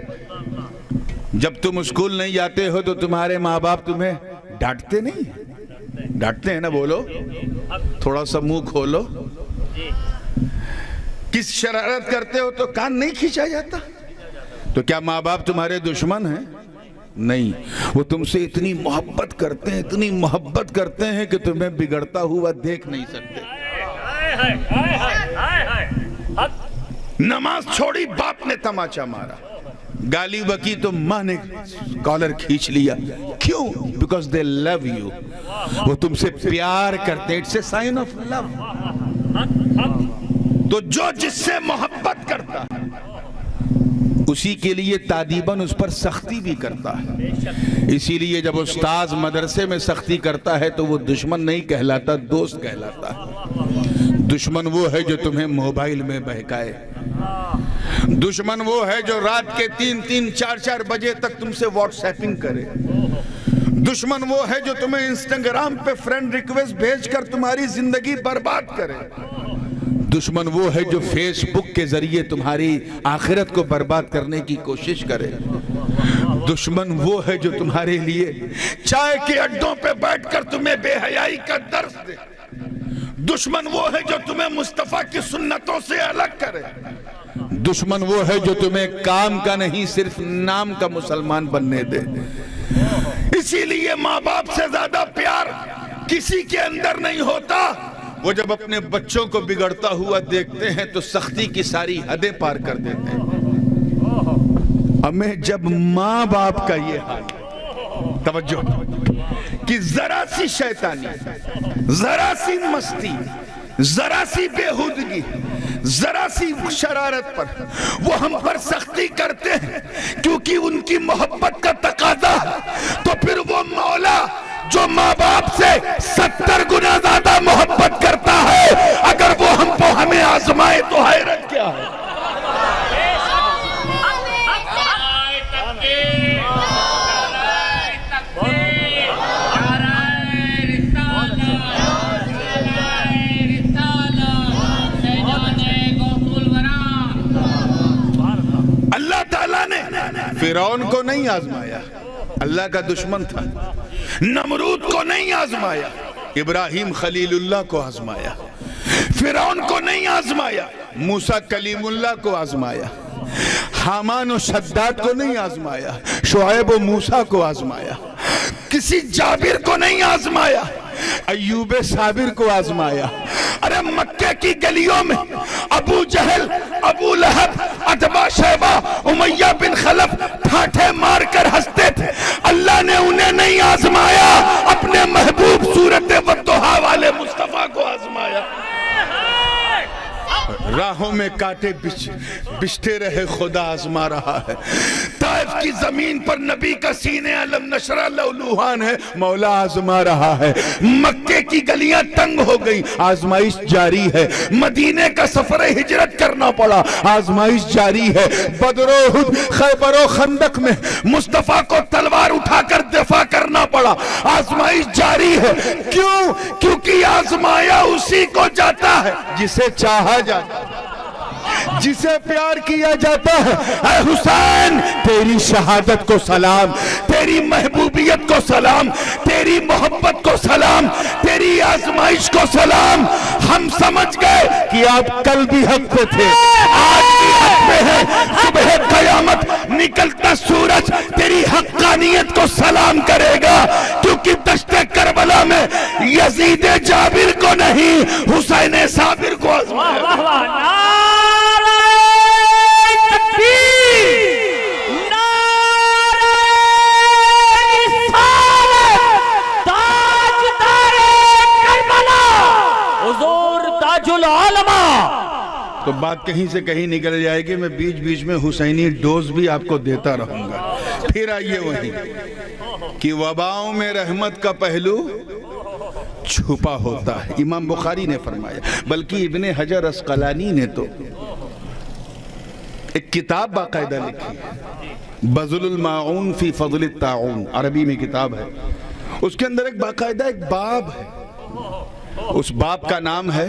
جب تم اسکول نہیں جاتے ہو تو تمہارے ماں باپ تمہیں ڈانٹتے نہیں؟ ڈانٹتے ہیں نا. بولو تھوڑا سا منہ کھولو. کس شرارت کرتے ہو تو کان نہیں کھینچا جاتا؟ تو کیا ماں باپ تمہارے دشمن ہیں؟ نہیں. وہ تم سے اتنی محبت کرتے ہیں اتنی محبت کرتے ہیں کہ تمہیں بگڑتا ہوا دیکھ نہیں سکتے. نماز چھوڑی باپ نے تماچا مارا گالی بکی تو ماں نے کالر کھینچ لیا. کیوں؟ Because they love you. وہ تم سے پیار کرتے ہیں. It's a sign of love. تو جو جس سے محبت کرتا ہے اسی کے لیے تادیباً اس پر سختی بھی کرتا ہے. اسی لیے جب استاذ مدرسے میں سختی کرتا ہے تو وہ دشمن نہیں کہلاتا دوست کہلاتا ہے. دشمن وہ ہے جو تمہیں موبائل میں بہکائے. دشمن وہ ہے جو رات کے 3-3 4-4 بجے تک تم سے واٹس ایپنگ کرے. دشمن وہ ہے جو تمہیں انسٹاگرام پہ فرینڈ ریکویسٹ بھیج کر تمہاری زندگی برباد کرے. دشمن وہ ہے جو فیس بک کے ذریعے تمہاری آخرت کو برباد کرنے کی کوشش کرے. دشمن وہ ہے جو تمہارے لیے چائے کے اڈوں پہ بیٹھ کر تمہیں بے حیائی بھلائی کا درس دے. دشمن وہ ہے جو تمہیں مصطفیٰ کی سنتوں سے الگ کرے. دشمن وہ ہے جو تمہیں کام کا نہیں صرف نام کا مسلمان بننے دے. اسی لیے ماں باپ سے زیادہ پیار کسی کے اندر نہیں ہوتا. وہ جب اپنے بچوں کو بگڑتا ہوا دیکھتے ہیں تو سختی کی ساری حدیں پار کر دیتے ہیں. ہمیں جب ماں باپ کا یہ حال، توجہ، کہ ذرا سی شیطانی، ذرا سی مستی، ذرا سی بےہودگی، ذرا سی شرارت پر وہ ہم پر سختی کرتے ہیں کیونکہ ان کی محبت کا تقاضا، تو پھر وہ مولا جو ماں باپ سے 70 گنا زیادہ محبت کرتا ہے، اگر وہ ہم کو ہمیں آزمائے تو حیرت کیا ہے. اللہ تعالیٰ نے فرعون کو نہیں آزمایا، اللہ کا دشمن تھا. نمرود کو نہیں آزمایا، ابراہیم خلیل اللہ کو آزمایا. فرعون کو نہیں آزمایا، موسیٰ کلیم اللہ کو آزمایا. حامان و شداد کو نہیں آزمایا، شعیب و موسیٰ کو آزمایا. کسی جابر کو نہیں آزمایا، ایوب صابر کو آزمایا. ارے مکہ کی گلیوں میں ابو جہل، ابو لہب، عتبہ شیبہ، امیہ بن خلف ٹھاٹھے مار کر ہنستے تھے. اللہ نے انہیں نہیں آزمایا، اپنے محبوب سورت والضحیٰ والے مصطفیٰ کو آزمایا. راہوں میں کانٹے بچھتے رہے، خدا آزما رہا ہے. طائف کی زمین پر نبی کا سینے علم نشرہ لولوہان ہے، مولا آزما رہا ہے. مکے کی گلیاں تنگ ہو گئی، آزمائش جاری ہے. مدینے کا سفر ہجرت کرنا پڑا، آزمائش جاری ہے. بدر و احد، خیبر و خندق میں مصطفیٰ کو تلوار اٹھا کر دفاع کرنا پڑا، آزمائش جاری ہے. کیوں؟ کیونکہ آزمایا اسی کو جاتا ہے جسے چاہا جاتا ہے، جسے پیار کیا جاتا ہے. اے حسین، تیری شہادت کو سلام، تیری محبوبیت کو سلام، تیری محبت کو سلام، تیری آزمائش کو سلام. ہم سمجھ گئے کہ آپ کل بھی حق پہ تھے، آج بھی حق پہ ہیں. صبح قیامت نکلتا سورج تیری حقانیت کو سلام کرے گا، کیونکہ دشت کربلا میں یزید جابر کو نہیں، حسین صابر کو آزمایا. تو بات کہیں سے کہیں نکل جائے گی، میں بیچ بیچ میں حسینی ڈوز بھی آپ کو دیتا رہوں گا. پھر آئیے وہیں کہ وباؤں میں رحمت کا پہلو چھپا ہوتا ہے. امام بخاری نے فرمایا، بلکہ ابن حجر اسقلانی نے تو ایک کتاب باقاعدہ لکھی، بذل الماعون فی فضل الطاعون، عربی میں کتاب ہے. اس کے اندر ایک باقاعدہ ایک باب ہے، اس باب کا نام ہے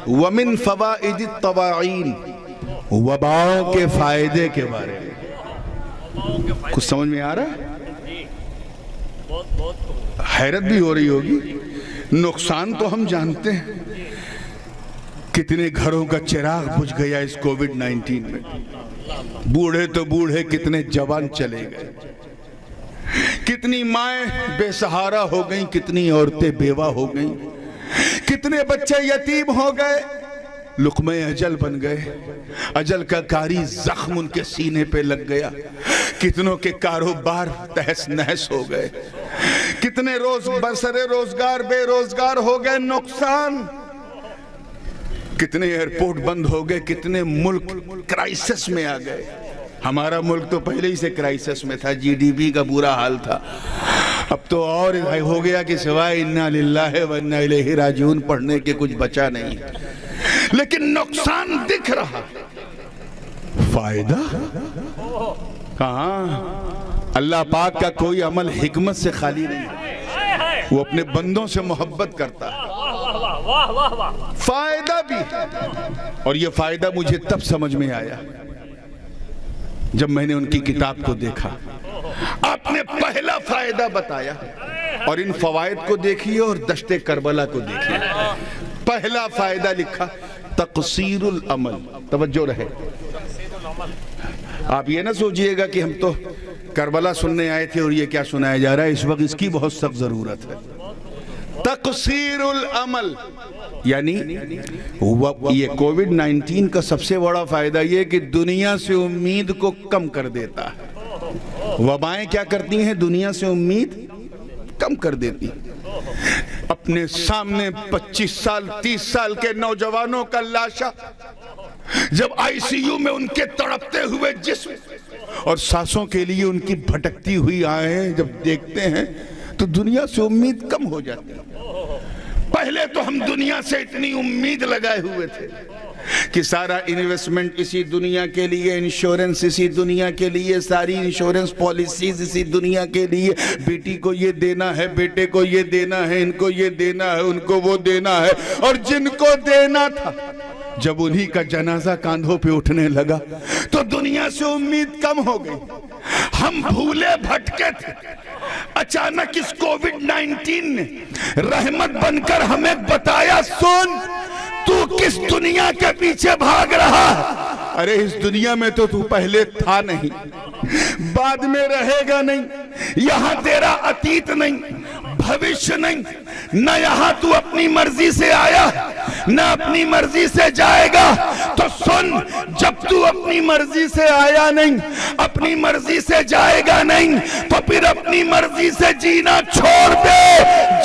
وَمِن فَوَائِدِ الطَّوَاعِينَ، وباؤں کے فائدے کے بارے میں. کچھ سمجھ میں آ رہا ہے؟ حیرت بھی ہو رہی ہوگی. نقصان تو ہم جانتے ہیں، کتنے گھروں کا چراغ بجھ گیا اس کووڈ-19 میں. بوڑھے تو بوڑھے، کتنے جوان چلے گئے، کتنی مائیں بے سہارا ہو گئیں، کتنی عورتیں بیوہ ہو گئیں، کتنے بچے یتیم ہو گئے، لقمہ اجل بن گئے. اجل کا کاری زخم ان کے سینے پہ لگ گیا. کتنوں کے کاروبار تہس نہس ہو گئے، کتنے برسر روزگار بے روزگار ہو گئے. نقصان، کتنے ایئرپورٹ بند ہو گئے، کتنے ملک کرائسس میں آ گئے. ہمارا ملک تو پہلے ہی سے کرائسس میں تھا، جی ڈی پی کا برا حال تھا. اب تو اور ہو گیا کہ سوائے انا للہ و انا الیہ راجعون پڑھنے کے کچھ بچا نہیں. لیکن نقصان دکھ رہا، فائدہ کہاں؟ اللہ پاک کا کوئی عمل حکمت سے خالی نہیں، وہ اپنے بندوں سے محبت کرتا ہے. فائدہ بھی، اور یہ فائدہ مجھے تب سمجھ میں آیا جب میں نے ان کی کتاب کو دیکھا. آپ نے پہلا فائدہ بتایا اور ان فوائد کو دیکھیے اور دشت کربلا کو دیکھیے. پہلا فائدہ لکھا تقصیر العمل. توجہ رہے, آپ یہ نہ سوچئے گا کہ ہم تو کربلا سننے آئے تھے اور یہ کیا سنایا جا رہا ہے. اس وقت اس کی بہت سخت ضرورت ہے. تقصیر العمل یعنی یہ کووڈ-19 کا سب سے بڑا فائدہ یہ کہ دنیا سے امید کو کم کر دیتا ہے. وبائیں کیا کرتی ہیں؟ دنیا سے امید کم کر دیتی ہیں. اپنے سامنے 25 سال 30 سال کے نوجوانوں کا لاشا جب آئی سی یو میں ان کے تڑپتے ہوئے جسم اور سانسوں کے لیے ان کی بھٹکتی ہوئی آنکھیں جب دیکھتے ہیں تو دنیا سے امید کم ہو جاتی ہے. پہلے تو ہم دنیا سے اتنی امید لگائے ہوئے تھے کہ سارا انویسٹمنٹ اسی دنیا کے لیے, انشورنس اسی دنیا کے لیے, ساری انشورنس پالیسیز اسی دنیا کے لیے. بیٹی کو یہ دینا ہے, بیٹے کو یہ دینا ہے, ان کو یہ دینا ہے, ان کو وہ دینا ہے. اور جن کو دینا تھا جب انہی کا جنازہ کاندھوں پہ اٹھنے لگا تو دنیا سے امید کم ہو گئی. ہم بھولے بھٹکے تھے. اچانک اس کووڈ-19 نے رحمت بن کر ہمیں بتایا, سن تو کس دنیا کے پیچھے بھاگ رہا ہے؟ ارے اس دنیا میں تو پہلے تھا نہیں, بعد میں رہے گا نہیں. یہاں تیرا عتیت نہیں, بھوشیہ نہیں. نہ یہاں تو اپنی مرضی سے آیا نہ اپنی مرضی سے جائے گا. تو سن, جب تو اپنی مرضی سے آیا نہیں, اپنی مرضی سے جائے گا نہیں, تو پھر اپنی مرضی سے جینا چھوڑ دے.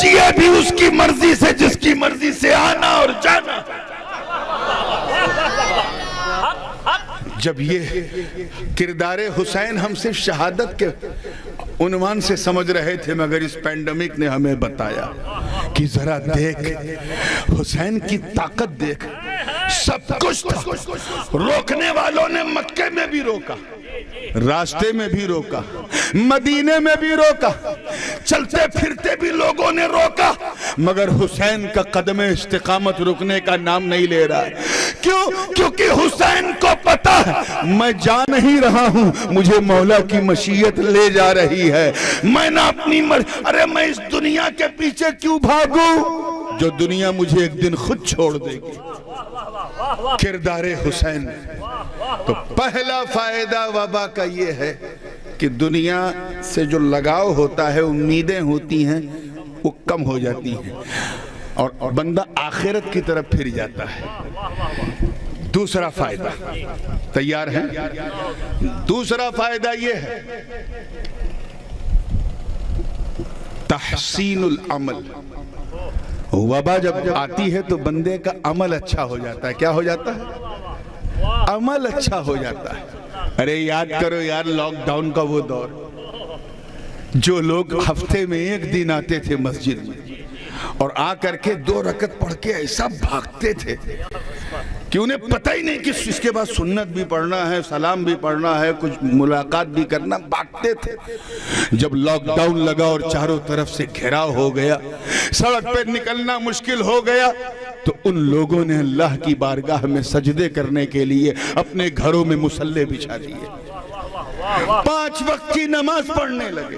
جیے بھی اس کی مرضی سے جس کی مرضی سے آنا اور جانا. جب یہ کردار حسین ہم صرف شہادت کے عنوان سے سمجھ رہے تھے, مگر اس پینڈیمک نے ہمیں بتایا کہ ذرا دیکھ حسین کی طاقت دیکھ. سب کچھ تھا, روکنے والوں نے مکے میں بھی روکا, راستے میں بھی روکا, مدینے میں بھی روکا, چلتے پھرتے بھی لوگوں نے روکا, مگر حسین کا قدم استقامت رکنے کا نام نہیں لے رہا ہے. کیوں؟ کیونکہ حسین کو پتا ہے میں جا نہیں رہا ہوں, مجھے مولا کی مشیت لے جا رہی ہے. میں نہ اپنی ارے میں اس دنیا کے پیچھے کیوں بھاگوں جو دنیا مجھے ایک دن خود چھوڑ دے گی. کردار حسین. تو پہلا فائدہ وبا کا یہ ہے کہ دنیا سے جو لگاؤ ہوتا ہے, امیدیں ہوتی ہیں, وہ کم ہو جاتی ہیں اور بندہ آخرت کی طرف پھر جاتا ہے. دوسرا فائدہ, تیار ہیں؟ دوسرا فائدہ یہ ہے تحسین العمل. وبا جب آتی ہے تو بندے کا عمل اچھا ہو جاتا ہے. کیا ہو جاتا ہے؟ عمل اچھا ہو جاتا ہے. ارے یاد کرو یار, لاک ڈاؤن کا وہ دور, جو لوگ ہفتے میں ایک دن آتے تھے مسجد میں اور آ کر کے 2 رکعت پڑھ کے ایسا بھاگتے تھے کہ انہیں پتہ ہی نہیں کہ اس کے بعد سنت بھی پڑھنا ہے, سلام بھی پڑھنا ہے, کچھ ملاقات بھی کرنا, بھاگتے تھے. جب لاک ڈاؤن لگا اور چاروں طرف سے گھیراؤ ہو گیا, سڑک پہ نکلنا مشکل ہو گیا, تو ان لوگوں نے اللہ کی بارگاہ میں سجدے کرنے کے لیے اپنے گھروں میں مصلے بچھا دیے, 5 وقت کی نماز پڑھنے لگے.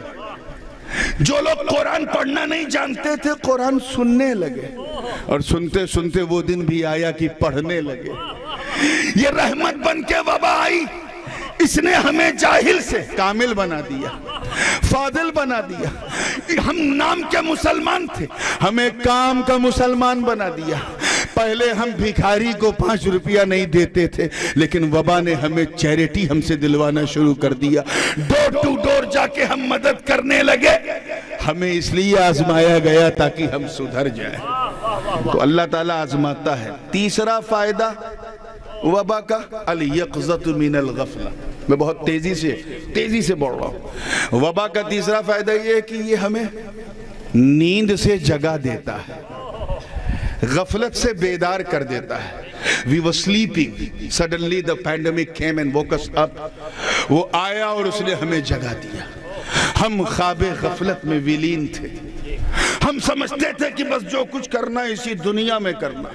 جو لوگ قرآن پڑھنا نہیں جانتے تھے قرآن سننے لگے, اور سنتے سنتے وہ دن بھی آیا کہ پڑھنے لگے. یہ رحمت بن کے وبا آئی, اس نے ہمیں جاہل سے کامل بنا دیا, فاضل بنا دیا. ہم نام کے مسلمان تھے, ہمیں کام کا مسلمان بنا دیا. پہلے ہم بھکاری کو 5 روپیہ نہیں دیتے تھے, لیکن وبا نے ہمیں چیریٹی ہم سے دلوانا شروع کر دیا. ڈور ٹو ڈور جا کے ہم مدد کرنے لگے. ہمیں اس لیے آزمایا گیا تاکہ ہم سدھر جائیں. تو اللہ تعالیٰ آزماتا ہے. تیسرا فائدہ وبا کا الیقظۃ من الغفلہ. میں بہت تیزی سے بڑھ رہا ہوں. وبا کا تیسرا فائدہ یہ ہے کہ یہ ہمیں نیند سے جگا دیتا ہے, غفلت سے بیدار کر دیتا ہے. We were sleeping. Suddenly the pandemic came and woke us up. وہ آیا اور اس نے ہمیں جگا دیا. ہم خواب غفلت میں ویلین تھے. ہم سمجھتے تھے کہ بس جو کچھ کرنا ہے اسی دنیا میں کرنا.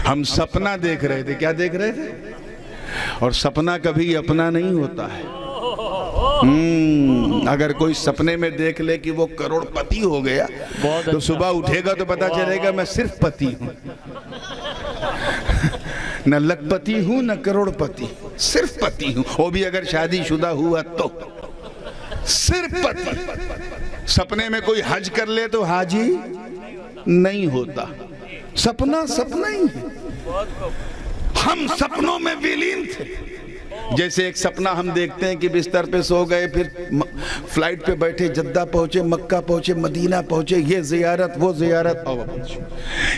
ہم سپنا دیکھ رہے تھے. کیا دیکھ رہے تھے؟ اور سپنا کبھی اپنا نہیں ہوتا ہے. اگر کوئی سپنے میں دیکھ لے کہ وہ کروڑ پتی ہو گیا تو صبح اٹھے گا تو پتا چلے گا میں صرف پتی ہوں، نہ لکھ پتی ہوں نہ کروڑ پتی، صرف پتی ہوں، وہ بھی اگر شادی شدہ ہوا تو صرف پتی۔ سپنے میں کوئی حج کر لے تو حاجی نہیں ہوتا، سپنا سپنا ہی ہے۔ ہم سپنوں میں ویلین تھے، جیسے ایک سپنا ہم دیکھتے ہیں کہ بستر پہ سو گئے، پھر فلائٹ پہ بیٹھے جدہ پہنچے، مکہ پہنچے، مدینہ پہنچے، یہ زیارت وہ زیارت،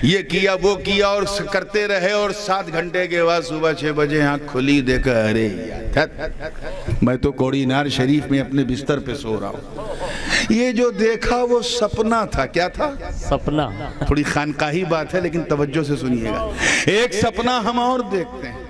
یہ کیا وہ کیا، اور کرتے رہے، اور 7 گھنٹے کے بعد صبح 6 بجے آنکھ کھلی، دیکھا ارے میں تو کوڑی نار شریف میں اپنے بستر پہ سو رہا ہوں۔ یہ جو دیکھا وہ سپنا تھا، کیا تھا؟ سپنا۔ تھوڑی خانقاہی بات ہے لیکن توجہ سے سنیے گا۔ ایک سپنا ہم اور دیکھتے ہیں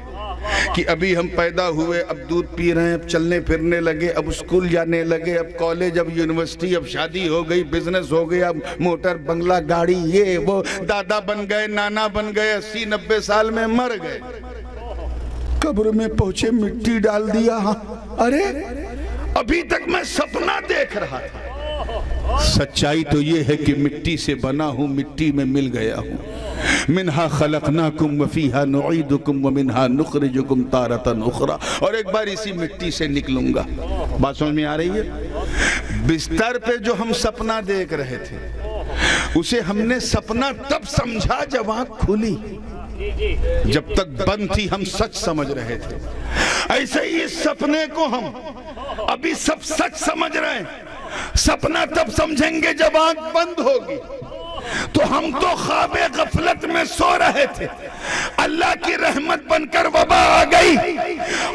کہ ابھی ہم پیدا ہوئے، اب دودھ پی رہے ہیں، اب چلنے پھرنے لگے، اب اسکول جانے لگے، اب کالج، اب یونیورسٹی، اب شادی ہو گئی، بزنس ہو گیا، اب موٹر بنگلہ گاڑی، یہ وہ، دادا بن گئے، نانا بن گئے، 80-90 سال میں مر گئے، قبر میں پہنچے، مٹی ڈال دیا، ہاں ارے ابھی تک میں سپنا دیکھ رہا تھا۔ سچائی تو یہ ہے کہ مٹی سے بنا ہوں، مٹی میں مل گیا ہوں۔ منہا خلقناکم وفیہا نعیدکم ومنہا نخرجکم تارۃ اخری، اور ایک بار اسی مٹی سے نکلوں گا۔ بات سمجھ میں آ رہی ہے؟ بستر پہ جو ہم سپنا دیکھ رہے تھے اسے ہم نے سپنا تب سمجھا جب آنکھ کھلی، جب تک بند تھی ہم سچ سمجھ رہے تھے۔ ایسے ہی اس سپنے کو ہم ابھی سب سچ سمجھ رہے ہیں، سپنا تب سمجھیں گے جب آنکھ بند ہوگی۔ تو ہم تو خواب غفلت میں سو رہے تھے، اللہ کی رحمت بن کر وبا آ گئی،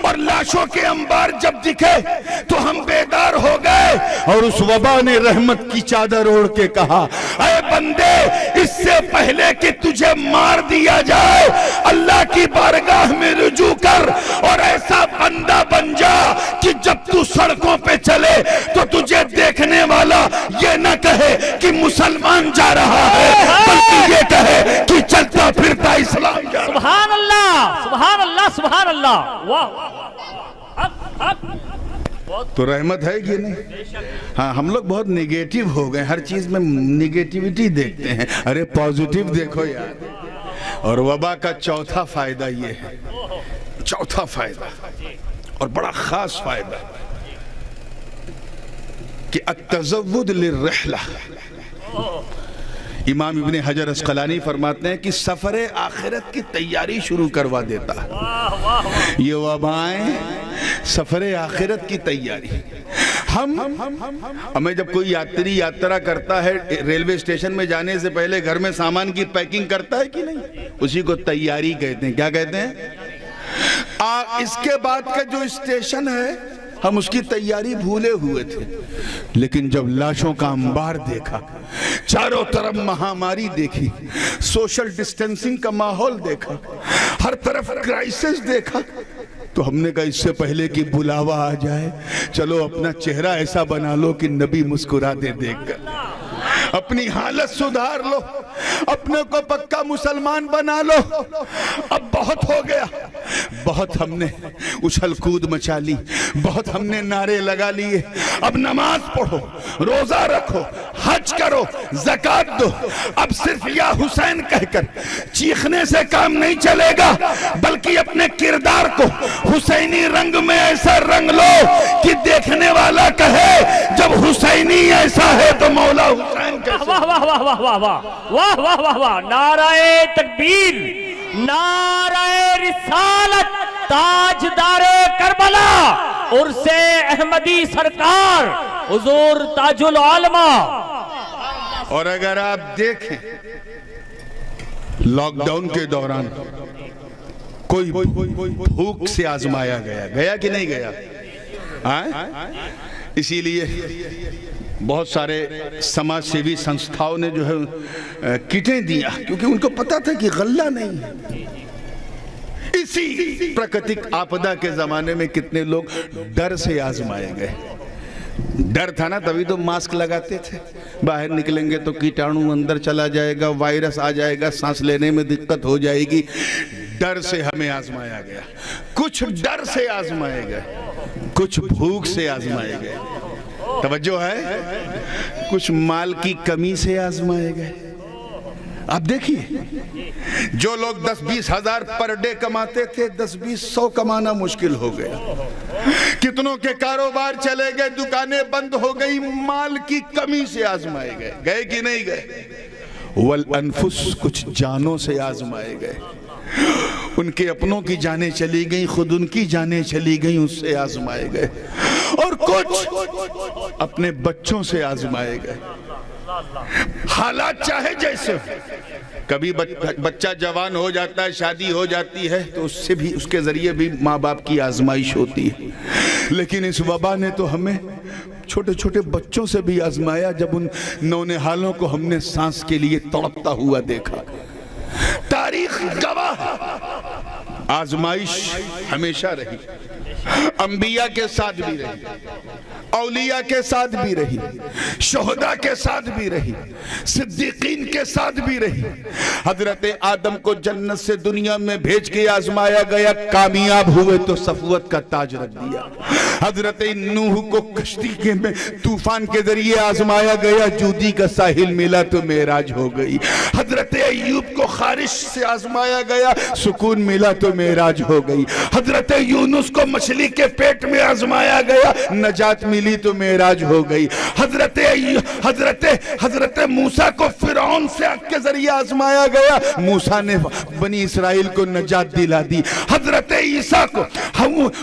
اور لاشوں کے انبار جب دکھے تو ہم بیدار ہو گئے، اور اس وبا نے رحمت کی چادر اوڑھ کے کہا، اے بندے اس سے پہلے کہ تجھے مار دیا جائے اللہ کی بارگاہ میں رجوع کر، اور ایسا بندہ بن جا کہ جب تو سڑکوں پہ چلے تو تجھے دیکھنے والا یہ نہ کہے کہ مسلمان جا رہا ہے، بلکہ یہ کہے کہ چلتا پھرتا اسلام جا رہا ہے۔ سبحان اللہ سبحان اللہ سبحان اللہ، واہ۔ تو رحمت ہے کہ نہیں؟ ہاں ہم لوگ بہت نیگیٹو ہو گئے، ہر چیز میں نیگیٹیوٹی دیکھتے ہیں، ارے پازیٹیو دیکھو یار۔ اور وبا کا چوتھا فائدہ یہ ہے، چوتھا فائدہ اور بڑا خاص فائدہ، کہ التزود للرحلہ۔ امام ابن حجر عسقلانی فرماتے ہیں کہ سفر آخرت کی تیاری شروع کروا دیتا ہے یہ وبائیں، سفر آخرت کی تیاری۔ ہمیں جب کوئی یاتری یاترا کرتا ہے ریلوے اسٹیشن میں جانے سے پہلے گھر میں سامان کی پیکنگ کرتا ہے کہ نہیں؟ اسی کو تیاری کہتے ہیں۔ کیا کہتے ہیں؟ اس کے بعد کا جو اسٹیشن ہے ہم اس کی تیاری بھولے ہوئے تھے، لیکن جب لاشوں کا انبار دیکھا، چاروں طرف مہاماری دیکھی، سوشل ڈسٹینسنگ کا ماحول دیکھا، ہر طرف کرائسس دیکھا، تو ہم نے کہا اس سے پہلے کہ بلاوا آ جائے چلو اپنا چہرہ ایسا بنا لو کہ نبی مسکرا دے دیکھ کر، اپنی حالت سدھار لو، اپنے کو پکا مسلمان بنا لو۔ اب بہت ہو گیا، بہت ہم نے اچھل کود مچا لی، بہت ہم نے نعرے لگا لیے، اب نماز پڑھو، روزہ رکھو، حج کرو، زکوٰۃ دو۔ اب صرف یا حسین کہہ کر چیخنے سے کام نہیں چلے گا، بلکہ اپنے کردار کو حسینی رنگ میں ایسا رنگ لو کہ دیکھنے والا کہے جب حسینی ایسا ہے تو مولا حسین کیسے۔ واہ واہ واہ واہ واہ واہ واہ واہ واہ واہ، نعرہ تکبیر، نعرہ رسالت، تاجدار کربلا، عرس احمدی سرکار حضور تاج العالمہ۔ اور اگر آپ دیکھیں لاک ڈاؤن کے دوران کوئی بھوک سے آزمایا گیا کہ نہیں گیا؟ اسی لیے بہت سارے سماج سیوی سنستھاؤں نے جو ہے کٹیں دیا، کیونکہ ان کو پتا تھا کہ غلہ نہیں ہے۔ اسی پرکتک آپدہ کے زمانے میں کتنے لوگ ڈر سے آزمائے گئے، ڈر تھا نا تبھی تو ماسک لگاتے تھے، باہر نکلیں گے تو کیٹانو اندر چلا جائے گا، وائرس آ جائے گا، سانس لینے میں دقت ہو جائے گی، ڈر سے ہمیں آزمایا گیا۔ کچھ ڈر سے آزمائے گئے، کچھ بھوک سے آزمائے گئے۔ توجہ ہے؟ کچھ مال کی کمی سے آزمائے گئے. آپ دیکھیے جو لوگ 10-20 ہزار پر ڈے کماتے تھے 10-20-100 کمانا مشکل ہو گیا. کتنوں کے کاروبار چلے گئے, دکانیں بند ہو گئی, مال کی کمی سے آزمائے گئے. گئے کہ نہیں گئے؟ والانفس, کچھ جانوں سے آزمائے گئے. ان کے اپنوں کی جانیں چلی گئیں, خود ان کی جانیں چلی گئیں, اس سے آزمائے گئے. اور کچھ اپنے بچوں سے آزمائے گئے. حالات چاہے جیسے ہو, کبھی بچہ جوان ہو جاتا ہے, شادی ہو جاتی ہے, تو اس کے ذریعے بھی ماں باپ کی آزمائش ہوتی ہے. لیکن اس وبا نے تو ہمیں چھوٹے چھوٹے بچوں سے بھی آزمایا, جب ان نونہالوں کو ہم نے سانس کے لیے تڑپتا ہوا دیکھا. تاریخ گواہ, آزمائش ہمیشہ رہی. انبیاء کے ساتھ بھی رہی, اولیاء کے ساتھ بھی رہی, شہداء کے ساتھ بھی رہی, صدیقین کے ساتھ بھی رہی. حضرت آدم کو جنت سے دنیا میں بھیج کے آزمایا گیا, کامیاب ہوئے تو صفوت کا تاج رکھ دیا. حضرت نوح کو کشتی میں طوفان کے ذریعے آزمایا گیا, جودی کا ساحل ملا تو معراج ہو گئی. حضرت ایوب کو خارش سے آزمایا گیا, سکون ملا تو معراج ہو گئی. حضرت یونس کو مچھلی کے پیٹ میں آزمایا گیا, نجات ملی تو معراج ہو گئی. حضرت موسیٰ کو فرعون سے کے ذریعے آزمایا گیا, موسیٰ نے بنی اسرائیل کو نجات دلا دی. حضرت عیسیٰ کو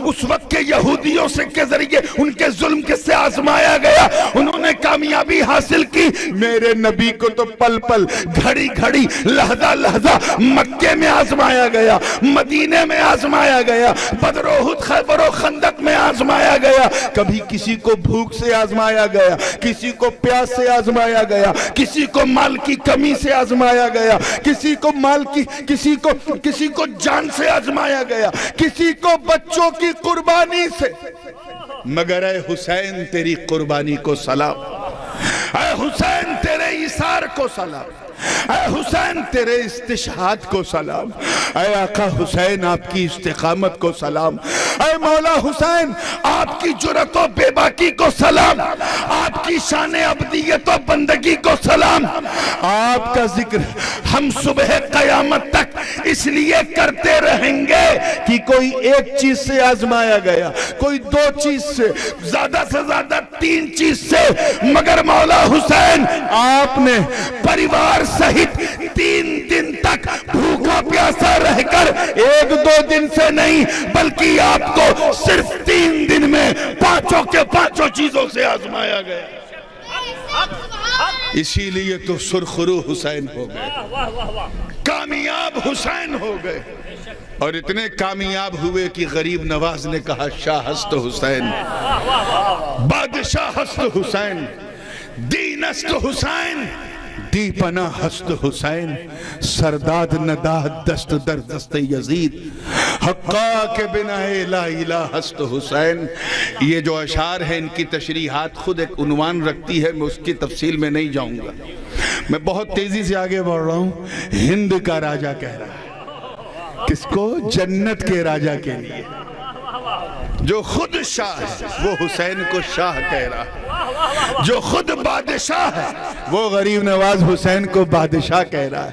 اس وقت کے یہودیوں سے کے ذریعے ان کے ظلم کے سے آزمایا گیا, انہوں نے کامیابی حاصل کی. میرے نبی کو تو پل پل, گھڑی گھڑی, لحظہ لحظہ مکے میں آزمایا گیا, مدینے میں آزمایا گیا, بدر و احد, خیبر و خندق میں آزمایا گیا. کبھی کسی کو بھوک سے آزمایا گیا, کسی کو پیاس سے آزمایا گیا, کسی کو مال کی کمی سے آزمایا گیا, کسی کو جان سے آزمایا گیا, کسی کو بچوں کی قربانی سے. مگر اے حسین تیری قربانی کو سلام, اے حسین تیرے ایثار کو سلام, اے حسین تیرے استشہاد کو سلام, اے آقا حسین آپ کی استقامت کو سلام, اے مولا حسین آپ کی جرأت و بے باکی کو سلام, آپ کی شان عبدیت و بندگی کو سلام. آپ کا ذکر ہم صبح قیامت تک اس لیے کرتے رہیں گے کہ کوئی ایک چیز سے آزمایا گیا, کوئی 2 چیز سے, زیادہ سے زیادہ 3 چیز سے, مگر مولا حسین آپ نے پریوار سہت 3 دن تک بھوکا پیاسا رہ کر, 1-2 دن سے نہیں بلکہ آپ کو صرف 3 دن میں 5 کے 5 چیزوں سے آزمایا گیا. اسی لیے تو سرخرو حسین ہو گئے, کامیاب حسین ہو گئے, اور اتنے کامیاب ہوئے کہ غریب نواز نے کہا شاہ ہست حسین, بادشاہ ہست حسین, دین ہست حسین, دی پناہ ہست حسین, سرداد نداہ دست در دست یزید, حقا کے بنا لا الہ ہست حسین. یہ جو اشعار ہیں ان کی تشریحات خود ایک عنوان رکھتی ہے, میں اس کی تفصیل میں نہیں جاؤں گا. میں بہت تیزی سے آگے بڑھ رہا ہوں. ہند کا راجہ کہہ رہا ہے, کس کو؟ جنت کے راجہ کے لیے. جو خود شاہ ہے وہ حسین کو شاہ کہہ رہا ہے, جو خود بادشاہ ہے وہ غریب نواز حسین کو بادشاہ کہہ رہا ہے,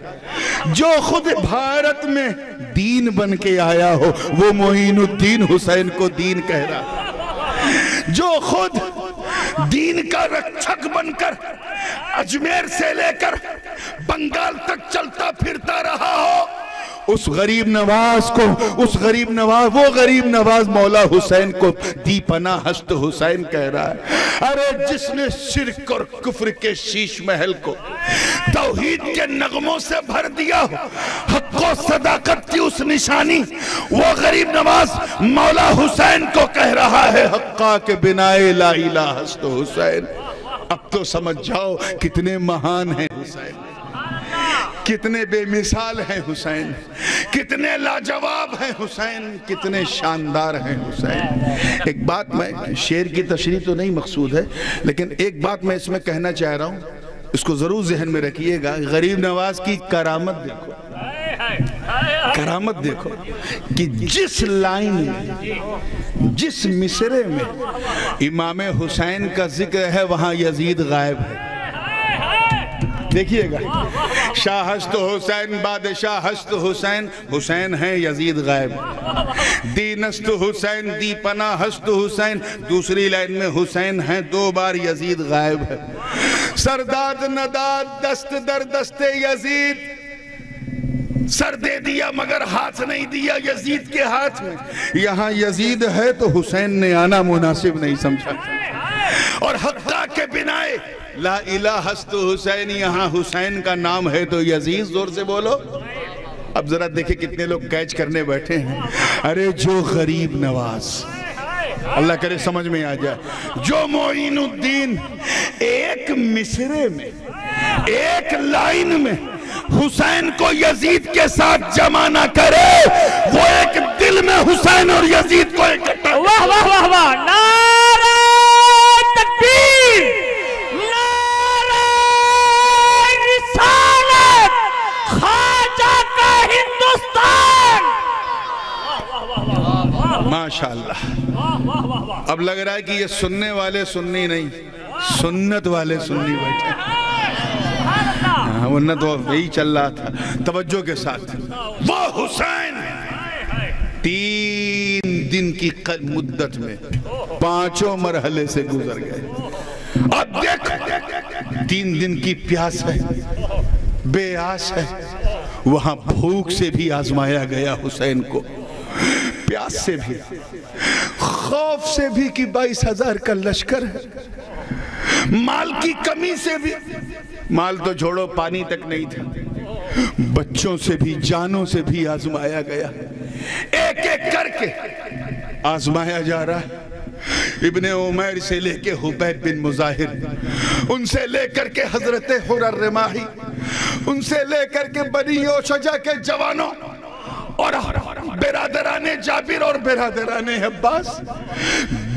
جو خود بھارت میں دین بن کے آیا ہو وہ معین الدین حسین کو دین کہہ رہا ہے, جو خود دین کا رکھک بن کر اجمیر سے لے کر بنگال تک چلتا پھرتا رہا ہو, اس غریب نواز کو, وہ غریب نواز مولا حسین کو دی پناہ ہست حسین کہہ رہا ہے. ارے جس نے شرک اور کفر کے شیش محل کو توحید کے نغموں سے بھر دیا ہو, حق و صداقت کی اس نشانی, وہ غریب نواز مولا حسین کو کہہ رہا ہے حقا کے بنا لا الہ ہست حسین. اب تو سمجھ جاؤ کتنے مہان ہیں حسین, کتنے بے مثال ہیں حسین, کتنے لاجواب ہیں حسین, کتنے شاندار ہیں حسین. ایک بات, میں شعر کی تشریح تو نہیں مقصود ہے, لیکن ایک بات میں اس میں کہنا چاہ رہا ہوں, اس کو ضرور ذہن میں رکھیے گا. غریب نواز کی کرامت دیکھو, کرامت دیکھو کہ جس لائن میں جس مصرے میں امام حسین کا ذکر ہے وہاں یزید غائب ہے. دیکھئے گا شاہ ہست حسین بادشاہ ہست حسین حسین ہیں یزید غائب. دینست حسین دی پناہ ہست حسین دوسری لائن میں حسین ہیں 2 بار یزید غائب ہے. سرداد نداد دست در دست یزید سر دے دیا مگر ہاتھ نہیں دیا یزید کے ہاتھ میں. یہاں یزید ہے تو حسین نے آنا مناسب نہیں سمجھا. اور حقہ کے بنائے لا الہ ہست حسین یہاں حسین کا نام ہے تو یزید زور سے بولو. اب ذرا دیکھیں کتنے لوگ کیچ کرنے بیٹھے ہیں. ارے جو غریب نواز اللہ کرے سمجھ میں آ جائے جو معین الدین ایک مصرے میں ایک لائن میں حسین کو یزید کے ساتھ جمع نہ کرے وہ ایک دل میں حسین اور یزید کو اکٹھا. واہ واہ واہ واہ نعرہ تکبیر نعرہ رسالت خواجہ کا ہندوستان. ماشاءاللہ. اب لگ رہا ہے کہ یہ سننے والے سنی نہیں سنت والے سنی بیٹھے. ورنہ تو یہی چل رہا تھا. توجہ کے ساتھ وہ حسین 3 دن کی مدت میں 5 مرحلے سے گزر گئے. اب دیکھ 3 دن کی پیاس ہے بے آس ہے. وہاں بھوک سے بھی آزمایا گیا حسین کو پیاس سے بھی خوف سے بھی کہ 22,000 کا لشکر ہے. مال کی کمی سے بھی مال تو چھوڑو پانی تک نہیں تھا. بچوں سے بھی جانوں سے بھی آزمایا گیا. ایک ایک کر کے آزمایا جا رہا ہے. ابن عمیر سے لے کے حبیب بن مظاہر ان سے لے کر کے حضرت حر الرماحی ان سے لے کر کے بنی اوشجا کے جوانوں اور برادران جابر اور برادران عباس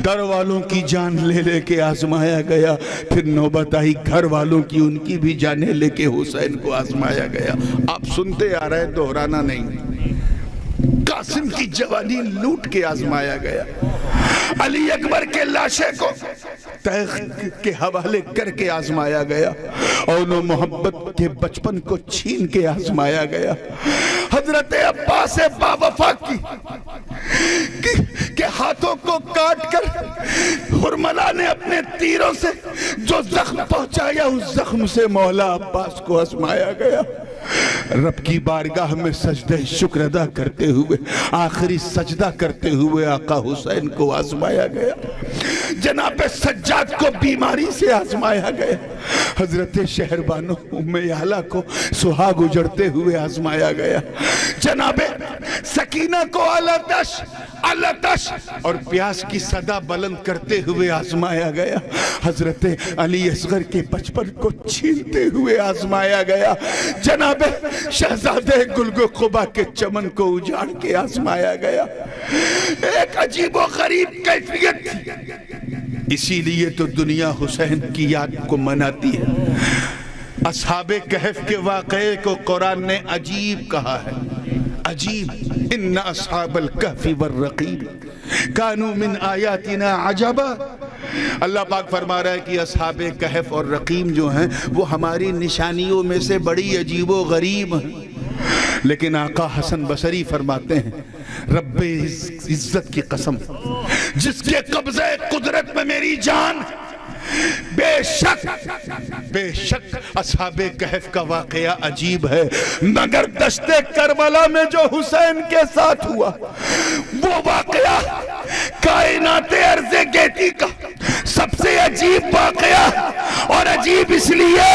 در والوں کی جان لے لے کے آزمایا گیا. پھر نوبت آئی گھر والوں کی ان کی بھی جانیں لے کے حسین کو آزمایا گیا. آپ سنتے آ رہے دہرانا نہیں. قاسم کی جوانی لوٹ کے آزمایا گیا. علی اکبر کے لاشے کو تیغ کے حوالے کر کے آزمایا گیا. اور محبت کے بچپن کو چھین کے آزمایا گیا. حضرت عباس باوفا کی کہ ہاتھوں کو کاٹ کر حرملہ نے اپنے تیروں سے جو زخم پہنچایا اس زخم سے مولا عباس کو آزمایا گیا. رب کی بارگاہ میں سجدہ شکر ادا کرتے ہوئے آخری سجدہ کرتے ہوئے آقا حسین کو آزمایا گیا. جناب سجاد کو بیماری سے آزمایا گیا. حضرت شہربانو ام اعلیٰ کو سہاگ اجڑتے ہوئے آزمایا گیا. جناب سکینہ کو علتش اور پیاس کی صدا بلند کرتے ہوئے آزمایا گیا. حضرت علی اصغر کے بچپن کو چھینتے ہوئے آزمایا گیا. جناب شہزادے گلگ قبا کے چمن کو اجاڑ کے آزمایا گیا. ایک عجیب و غریب کیفیت تھی. اسی لیے تو دنیا حسین کی یاد کو مناتی ہے. اصحاب کہف کے واقعے کو قرآن نے عجیب کہا ہے. عجیب ان اصحاب الکہف والرقیم کانوا من آیاتنا عجبا. اللہ پاک فرما رہا ہے کہ اصحاب کہف اور رقیم جو ہیں وہ ہماری نشانیوں میں سے بڑی عجیب و غریب ہیں. لیکن آقا حسن بصری فرماتے ہیں رب عزت کی قسم جس کے قبضہ قدرت میں میری جان بے شک اصحاب کہف کا واقعہ عجیب ہے. مگر دشت کربلا میں جو حسین کے ساتھ ہوا وہ واقعہ کائنات ارض گیتی کا سب سے عجیب واقعہ. اور عجیب اس لیے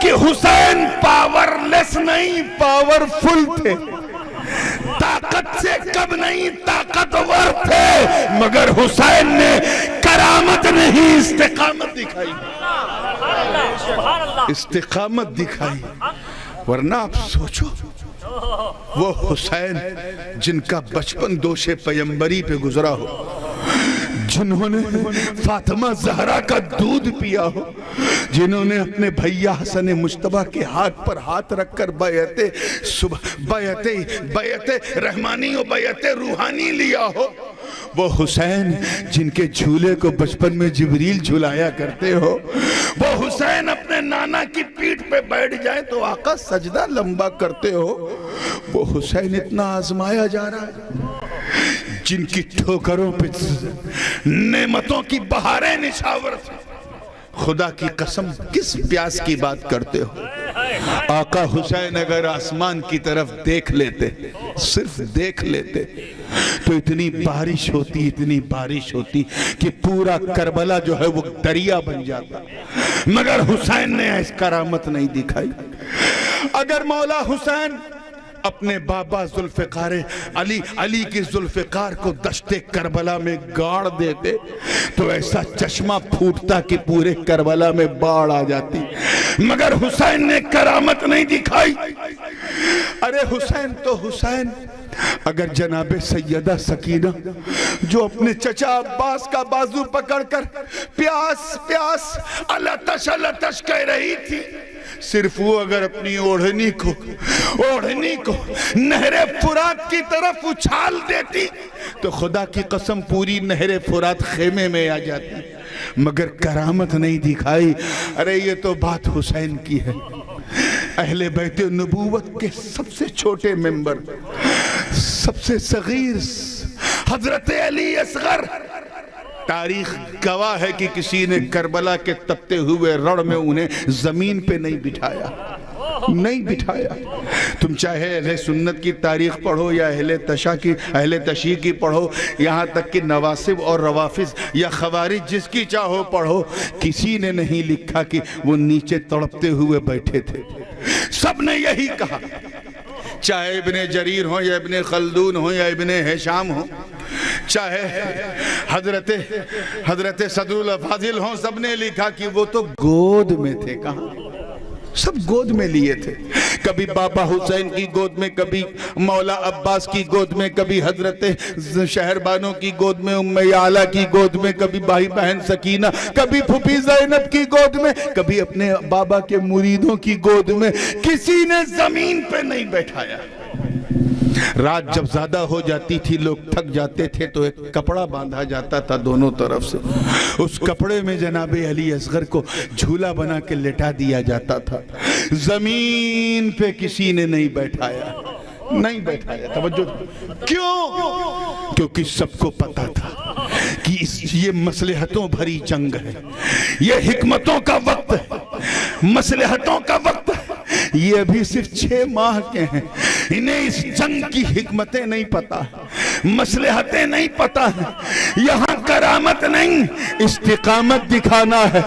کہ حسین پاورلیس نہیں پاورفل تھے. طاقت سے کم نہیں طاقتور تھے. مگر حسین نے کرامت نہیں استقامت دکھائی. استقامت دکھائی. ورنہ آپ سوچو وہ حسین جن کا بچپن دوش پیمبری پہ گزرا ہو جنہوں نے فاطمہ زہرا کا دودھ پیا ہو، جنہوں نے اپنے بھیا حسن مجتبیٰ کے ہاتھ پر ہاتھ رکھ کر بیعت رحمانی و بیعت روحانی لیا ہو، وہ حسین جن کے جھولے کو بچپن میں جبریل جھلایا کرتے ہو، وہ حسین اپنے نانا کی پیٹھ پہ بیٹھ جائیں تو آقا سجدہ لمبا کرتے ہو، وہ حسین اتنا آزمایا جا رہا ہے، جن کی ٹھوکروں پہ نعمتوں کی بہاریں نچھاور تھیں۔ خدا کی قسم کس پیاس کی بات کرتے ہو؟ آقا حسین اگر آسمان کی طرف دیکھ لیتے، صرف دیکھ لیتے، تو اتنی بارش ہوتی کہ پورا کربلا جو ہے وہ دریا بن جاتا، مگر حسین نے ایس کرامت نہیں دکھائی۔ اگر مولا حسین اپنے بابا ذوالفقار علی کی ذوالفقار کو دشت کربلا میں گاڑ دیتے تو ایسا چشمہ پھوٹتا کہ پورے کربلا میں باڑ آ جاتی، مگر حسین نے کرامت نہیں دکھائی۔ ارے حسین تو حسین، اگر جناب سیدہ سکینہ جو اپنے چچا عباس کا بازو پکڑ کر پیاس پیاس الاتش الاتش کہہ رہی تھی، صرف وہ اگر اپنی اوڑھنی کو نہر فرات کی طرف اچھال دیتی تو خدا کی قسم پوری نہر فرات خیمے میں آ جاتی، مگر کرامت نہیں دکھائی۔ ارے یہ تو بات حسین کی ہے، اہل بیت نبوت کے سب سے چھوٹے ممبر، سب سے صغیر حضرت علی اصغر، تاریخ گواہ ہے کہ کسی نے کربلا کے تپتے ہوئے رڑ میں انہیں زمین پہ نہیں بٹھایا۔ تم چاہے اہل سنت کی تاریخ پڑھو یا اہل تشیع کی پڑھو، یہاں تک کہ نواسب اور روافظ یا خوارج جس کی چاہو پڑھو، کسی نے نہیں لکھا کہ وہ نیچے تڑپتے ہوئے بیٹھے تھے۔ سب نے یہی کہا، چاہے ابن جریر ہوں یا ابن خلدون ہوں یا ابن ہشام ہوں، چاہے حضرت صدر الفاضل ہوں، سب نے لکھا کہ وہ تو گود میں تھے۔ کہاں؟ سب گود میں لیے تھے، کبھی بابا حسین کی گود میں، کبھی مولا عباس کی گود میں، کبھی حضرت شہربانوں کی گود میں، ام یعلا کی گود میں، کبھی بھائی بہن سکینہ، کبھی پھوپھی زینب کی گود میں، کبھی اپنے بابا کے مریدوں کی گود میں، کسی نے زمین پہ نہیں بیٹھایا۔ رات جب زیادہ ہو جاتی تھی، لوگ تھک جاتے تھے تو ایک کپڑا باندھا جاتا تھا دونوں طرف سے، اس کپڑے میں جناب علی اصغر کو جھولا بنا کے لٹا دیا جاتا تھا، زمین پہ کسی نے نہیں بیٹھایا۔ توجہ، کیوں؟ کیونکہ سب کو پتا تھا کہ یہ مصلحتوں بھری جنگ ہے، یہ حکمتوں کا وقت ہے، مصلحتوں کا وقت ہے، یہ ابھی صرف 6 ماہ کے ہیں، انہیں اس جنگ کی حکمتیں نہیں پتا، مصلحتیں نہیں پتا ہیں، یہاں کرامت نہیں استقامت دکھانا ہے۔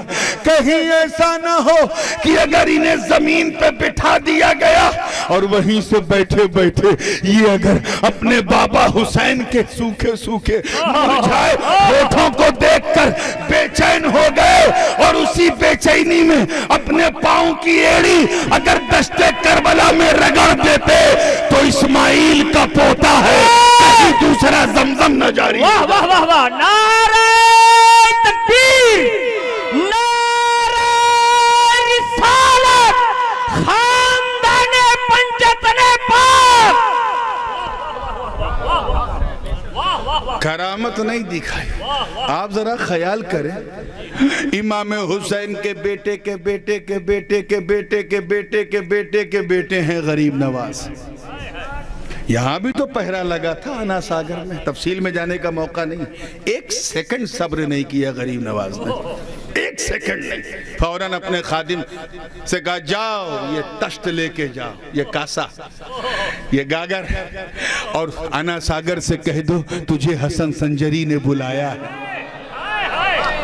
کہیں ایسا نہ ہو کہ اگر انہیں زمین پہ بٹھا دیا گیا اور وہیں سے بیٹھے بیٹھے یہ اگر اپنے بابا حسین کے سوکھے مرجھائے ہونٹوں کو دیکھ کر بے چین ہو گئے اور اسی بے چینی میں اپنے پاؤں کی ایڑی اگر دشت کربلا میں رگڑ دیتے تو اسماعیل کا پوتا ہے، کہیں دوسرا زمزم نہ جاری۔ واہ واہ واہ واہ، نعرہ تکبیر، نعرہ رسالت، خاندان پنجتن پاک۔ کرامت نہیں دکھائی۔ آپ ذرا خیال کریں، امام حسین کے بیٹے کے بیٹے کے بیٹے کے بیٹے کے بیٹے کے بیٹے کے بیٹے ہیں غریب نواز۔ یہاں بھی تو پہرا لگا تھا انا ساگر میں، تفصیل میں جانے کا موقع نہیں، 1 سیکنڈ صبر نہیں کیا غریب نواز نے، 1 سیکنڈ نہیں، فوراً اپنے خادم سے کہا جاؤ یہ تشت لے کے جاؤ، یہ کاسا، یہ گاگر، اور انا ساگر سے کہہ دو تجھے حسن سنجری نے بلایا ہے۔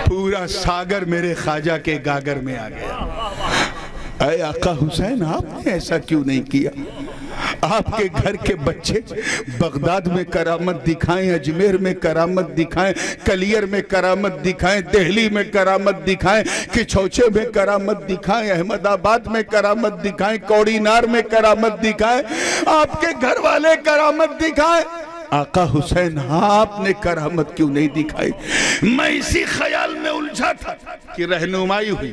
پورا ساگر میرے خواجہ کے گاگر میں آ گیا۔ اے آقا حسین، آپ نے ایسا کیوں نہیں کیا؟ آپ کے گھر کے بچے بغداد میں کرامت دکھائیں، اجمیر میں کرامت دکھائیں، کلیر میں کرامت دکھائیں، دہلی میں کرامت دکھائیں، کچھوچے میں کرامت دکھائیں، احمد آباد میں کرامت دکھائیں، کوڑی نار میں کرامت دکھائیں، آپ کے گھر والے کرامت دکھائیں، آقا حسین آپ نے کرامت کیوں نہیں دکھائی؟ میں اسی خیال میں الجھا تھا کہ رہنمائی ہوئی،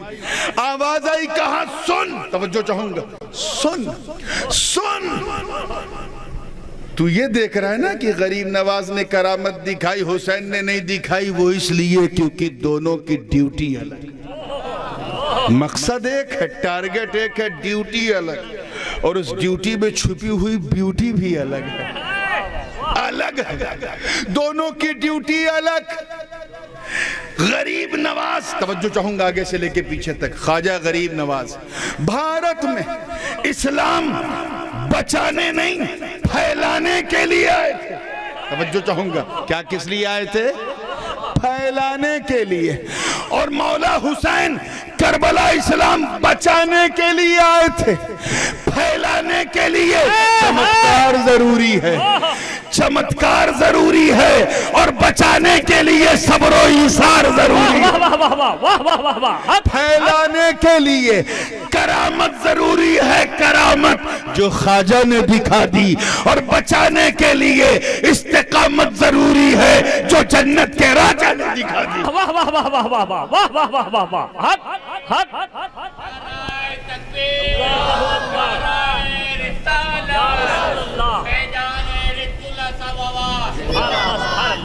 آواز آئی کہاں سن، توجہ چاہوں گا، سن سن۔ تو یہ دیکھ رہا ہے نا کہ غریب نواز نے کرامت دکھائی، حسین نے نہیں دکھائی، وہ اس لیے کیونکہ دونوں کی ڈیوٹی الگ، مقصد ایک ہے، ٹارگٹ ایک ہے، ڈیوٹی الگ، اور اس ڈیوٹی میں چھپی ہوئی بیوٹی بھی الگ ہے، الگ ہے، دونوں کی ڈیوٹی الگ۔ غریب نواز، توجہ چاہوں گا آگے سے لے کے پیچھے تک، خواجہ غریب نواز بھارت میں اسلام بچانے نہیں پھیلانے کے لیے آئے تھے، توجہ چاہوں گا، کیا کس لیے آئے تھے؟ پھیلانے کے لیے، اور مولا حسین کربلا اسلام بچانے کے لیے آئے تھے، پھیلانے کے لیے چمتکار ضروری ہے، چمتکار ضروری ہے، اور بچانے کے لیے صبر و ایثار ضروری ہے، پھیلانے کے لیے کرامت ضروری ہے، کرامت جو خواجہ نے دکھا دی، اور بچانے کے لیے استقامت ضروری ہے جو جنت کے راجہ نے دکھا دی۔ واہ واہ واہ واہ واہ واہ واہ واہ واہ واہ واہ، حق حق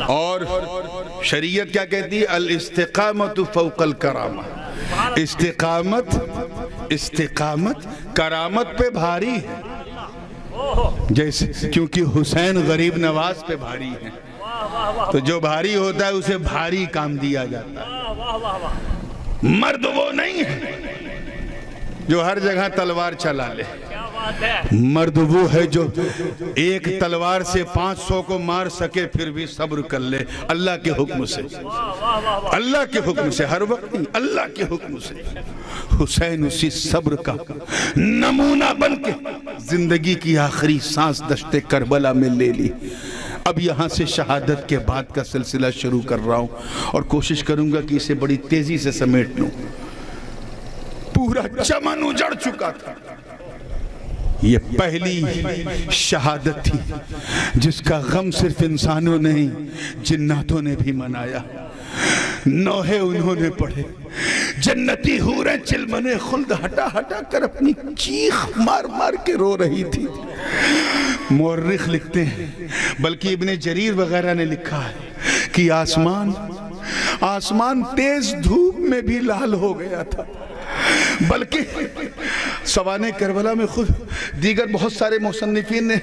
اور شریعت کیا کہتی ہے؟ الاستقامت فوق الکرامہ، استقامت کرامت پہ بھاری ہے، جیسے کیونکہ حسین غریب نواز پہ بھاری ہے، تو جو بھاری ہوتا ہے اسے بھاری کام دیا جاتا ہے۔ مرد وہ نہیں ہے جو ہر جگہ تلوار چلا لے، مرد وہ ہے جو ایک تلوار سے 500 کو مار سکے پھر بھی صبر کر لے، اللہ کے حکم سے، اللہ کے حکم سے، ہر وقت نہیں، اللہ کے حکم سے۔ حسین اسی صبر کا نمونہ بن کے زندگی کی آخری سانس دشت کربلا میں لے لی۔ اب یہاں سے شہادت کے بعد کا سلسلہ شروع کر رہا ہوں، اور کوشش کروں گا کہ اسے بڑی تیزی سے سمیٹ لوں۔ پورا چمن اجڑ چکا تھا، یہ پہلی شہادت تھی جس کا غم صرف انسانوں نہیں جناتوں نے بھی منایا۔ نوحے انہوں نے پڑھے، جنتی حوریں چلمن خلد ہٹا ہٹا کر اپنی چیخ مار مار کے رو رہی تھی۔ مورخ لکھتے ہیں، بلکہ ابن جریر وغیرہ نے لکھا ہے کہ آسمان تیز دھوپ میں بھی لال ہو گیا تھا، بلکہ سوانح کربلا میں خود دیگر بہت سارے مصنفین نے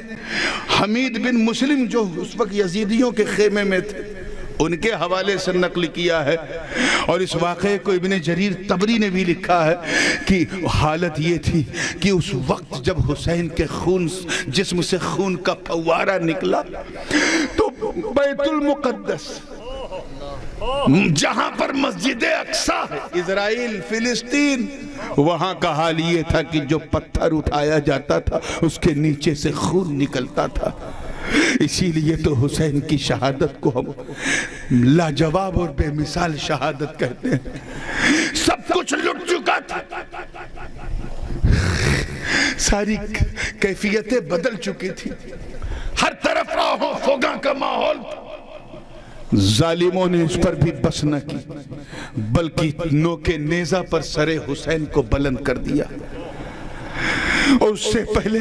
حمید بن مسلم جو اس وقت یزیدیوں کے خیمے میں تھے ان کے حوالے سے نقل کیا ہے، اور اس واقعے کو ابن جریر طبری نے بھی لکھا ہے کہ حالت یہ تھی کہ اس وقت جب حسین کے جسم سے خون کا پھوارہ نکلا تو بیت المقدس جہاں پر مسجد اقصی ہے، اسرائیل فلسطین، وہاں کا حال یہ تھا کہ جو پتھر اٹھایا جاتا تھا اس کے نیچے سے خون نکلتا تھا۔ اسی لیے تو حسین کی شہادت کو ہم لاجواب اور بے مثال شہادت کہتے ہیں۔ سب کچھ لٹ چکا تھا، ساری کیفیتیں بدل چکی تھی، ہر طرف راہوں فوگاں کا ماحول تھا۔ ظالموں نے اس پر بھی بس نہ کی بلکہ نوکے نیزہ پر سر حسین کو بلند کر دیا، اور اس سے پہلے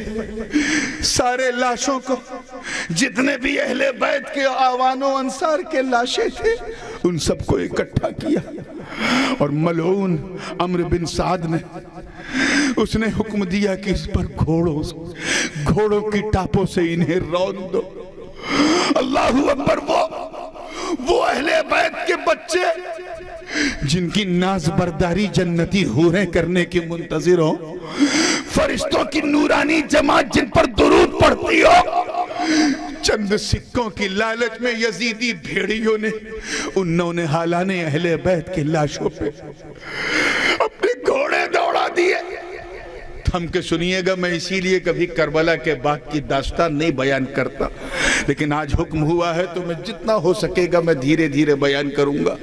سارے لاشوں کو، جتنے بھی اہل بیت کے آوان و انصار کے لاشیں تھے ان سب کو اکٹھا کیا، اور ملعون عمرو بن سعد نے اس نے حکم دیا کہ اس پر گھوڑوں کی ٹاپوں سے انہیں رون دو۔ اللہ اکبر! وہ اہل بیت کے بچے جن کی ناز برداری جنتی حوریں کرنے کی منتظر ہو، فرشتوں کی نورانی جماعت جن پر درود پڑھتی ہو، چند سکوں کی لالچ میں یزیدی بھیڑیوں نے ان نونہالان اہل بیت کے لاشوں پہ اپنے گھوڑے دوڑا دیے۔ تھم کے سنیے گا، میں اسی لیے کبھی کربلا کے باغ کی داستان نہیں بیان کرتا، لیکن آج حکم ہوا ہے تو میں جتنا ہو سکے گا میں دھیرے دھیرے بیان کروں گا۔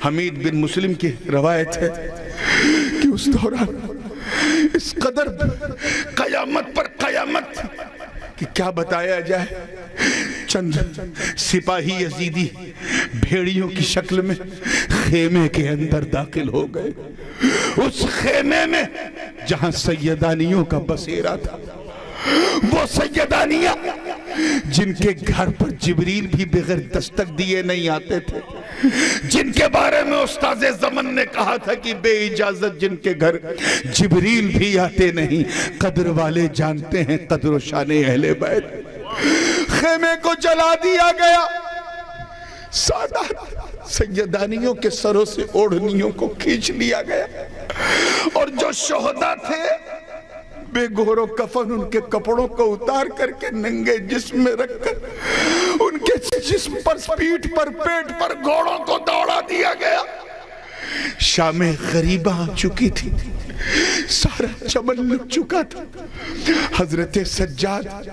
حمید بن مسلم کی روایت ہے کہ اس دوران اس قدر قیامت پر قیامت کہ کیا بتایا جائے۔ چند سپاہی یزیدی بھیڑیوں کی شکل میں خیمے کے اندر داخل ہو گئے. اس خیمے میں جہاں سیدانیوں کا بسیرا تھا، وہ سیدانیاں جن کے گھر پر جبریل بھی بغیر دستک دیے نہیں آتے تھے، جن کے بارے میں استاذ زمن نے کہا تھا کہ بے اجازت جن کے گھر جبریل بھی آتے نہیں، قدر والے جانتے ہیں قدر و شان اہل بیت. خیمے کو جلا دیا گیا، سادات سیدانیوں کے سروں سے اوڑھنیوں کو کھینچ لیا گیا، اور جو شہداء تھے بے گور و کفن ان کے کپڑوں کو اتار کر کے ننگے جسم میں رکھ کر ان کے جسم پر، پیٹھ پر، پیٹ پر گھوڑوں کو دوڑا دیا گیا. شام غریبہ آ چکی تھی، سارا چمن لگ چکا تھا. حضرت سجاد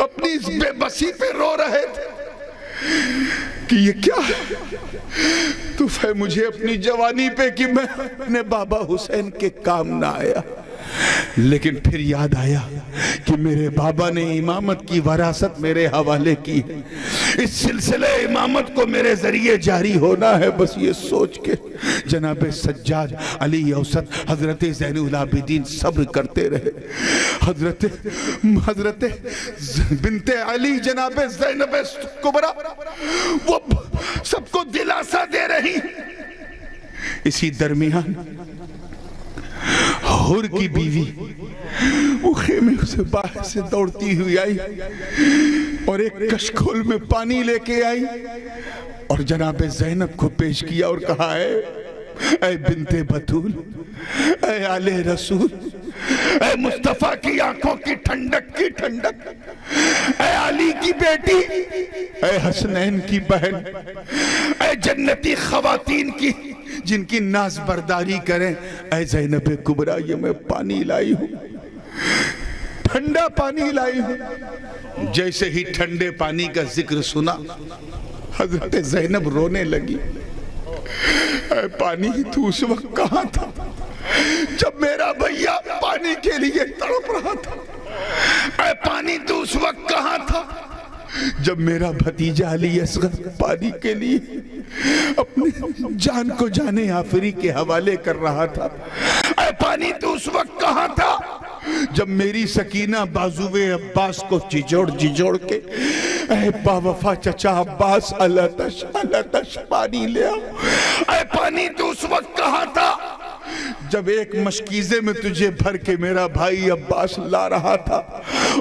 اپنی اس بے بسی پہ رو رہے تھے کہ یہ کیا ہے؟ تو ہے مجھے اپنی جوانی پہ کہ میں اپنے بابا حسین کے کام نہ آیا، لیکن پھر یاد آیا کہ میرے بابا نے امامت کی وراثت میرے حوالے کی ہے، اس سلسلے امامت کو میرے ذریعے جاری ہونا ہے. بس یہ سوچ کے جناب سجاد علی اوسط حضرت زین العابدین صبر کرتے رہے. حضرت بنت علی جناب زینب کبریٰ وہ سب کو دلاسا دے رہی. اسی درمیان حر کی بیوی وہ خیمے سے باہر سے دوڑتی ہوئی آئی اور ایک کشکول میں پانی لے کے آئی اور جناب زینب کو پیش کیا اور کہا اے بنت بطول، اے آل رسول، اے مصطفیٰ کی آنکھوں کی ٹھنڈک کی ٹھنڈک، اے علی کی بیٹی، اے حسنین کی بہن، اے جنتی خواتین کی جن کی ناز برداری کریں، اے زینب کبریٰ، یہ میں پانی لائی ہوں، ٹھنڈا پانی لائی ہوں. جیسے ہی ٹھنڈے پانی کا ذکر سنا حضرت زینب رونے لگی. اے پانی تو اس وقت کہاں تھا جب میرا بھیا پانی کے لیے تڑپ رہا تھا؟ اے پانی تو اس وقت کہاں تھا جب میرا بھتیجا علی اصغر پانی کے لیے اپنی جان کو جانے آفری کے حوالے کر رہا تھا؟ اے پانی تو اس وقت کہاں تھا جب میری سکینہ بازوے عباس کو جھجوڑ کے اے با وفا چچا عباس اللہ تش پانی لے آؤ؟ اے پانی تو اس وقت کہاں تھا جب ایک مشکیزے میں تجھے بھر کے میرا بھائی عباس لا رہا تھا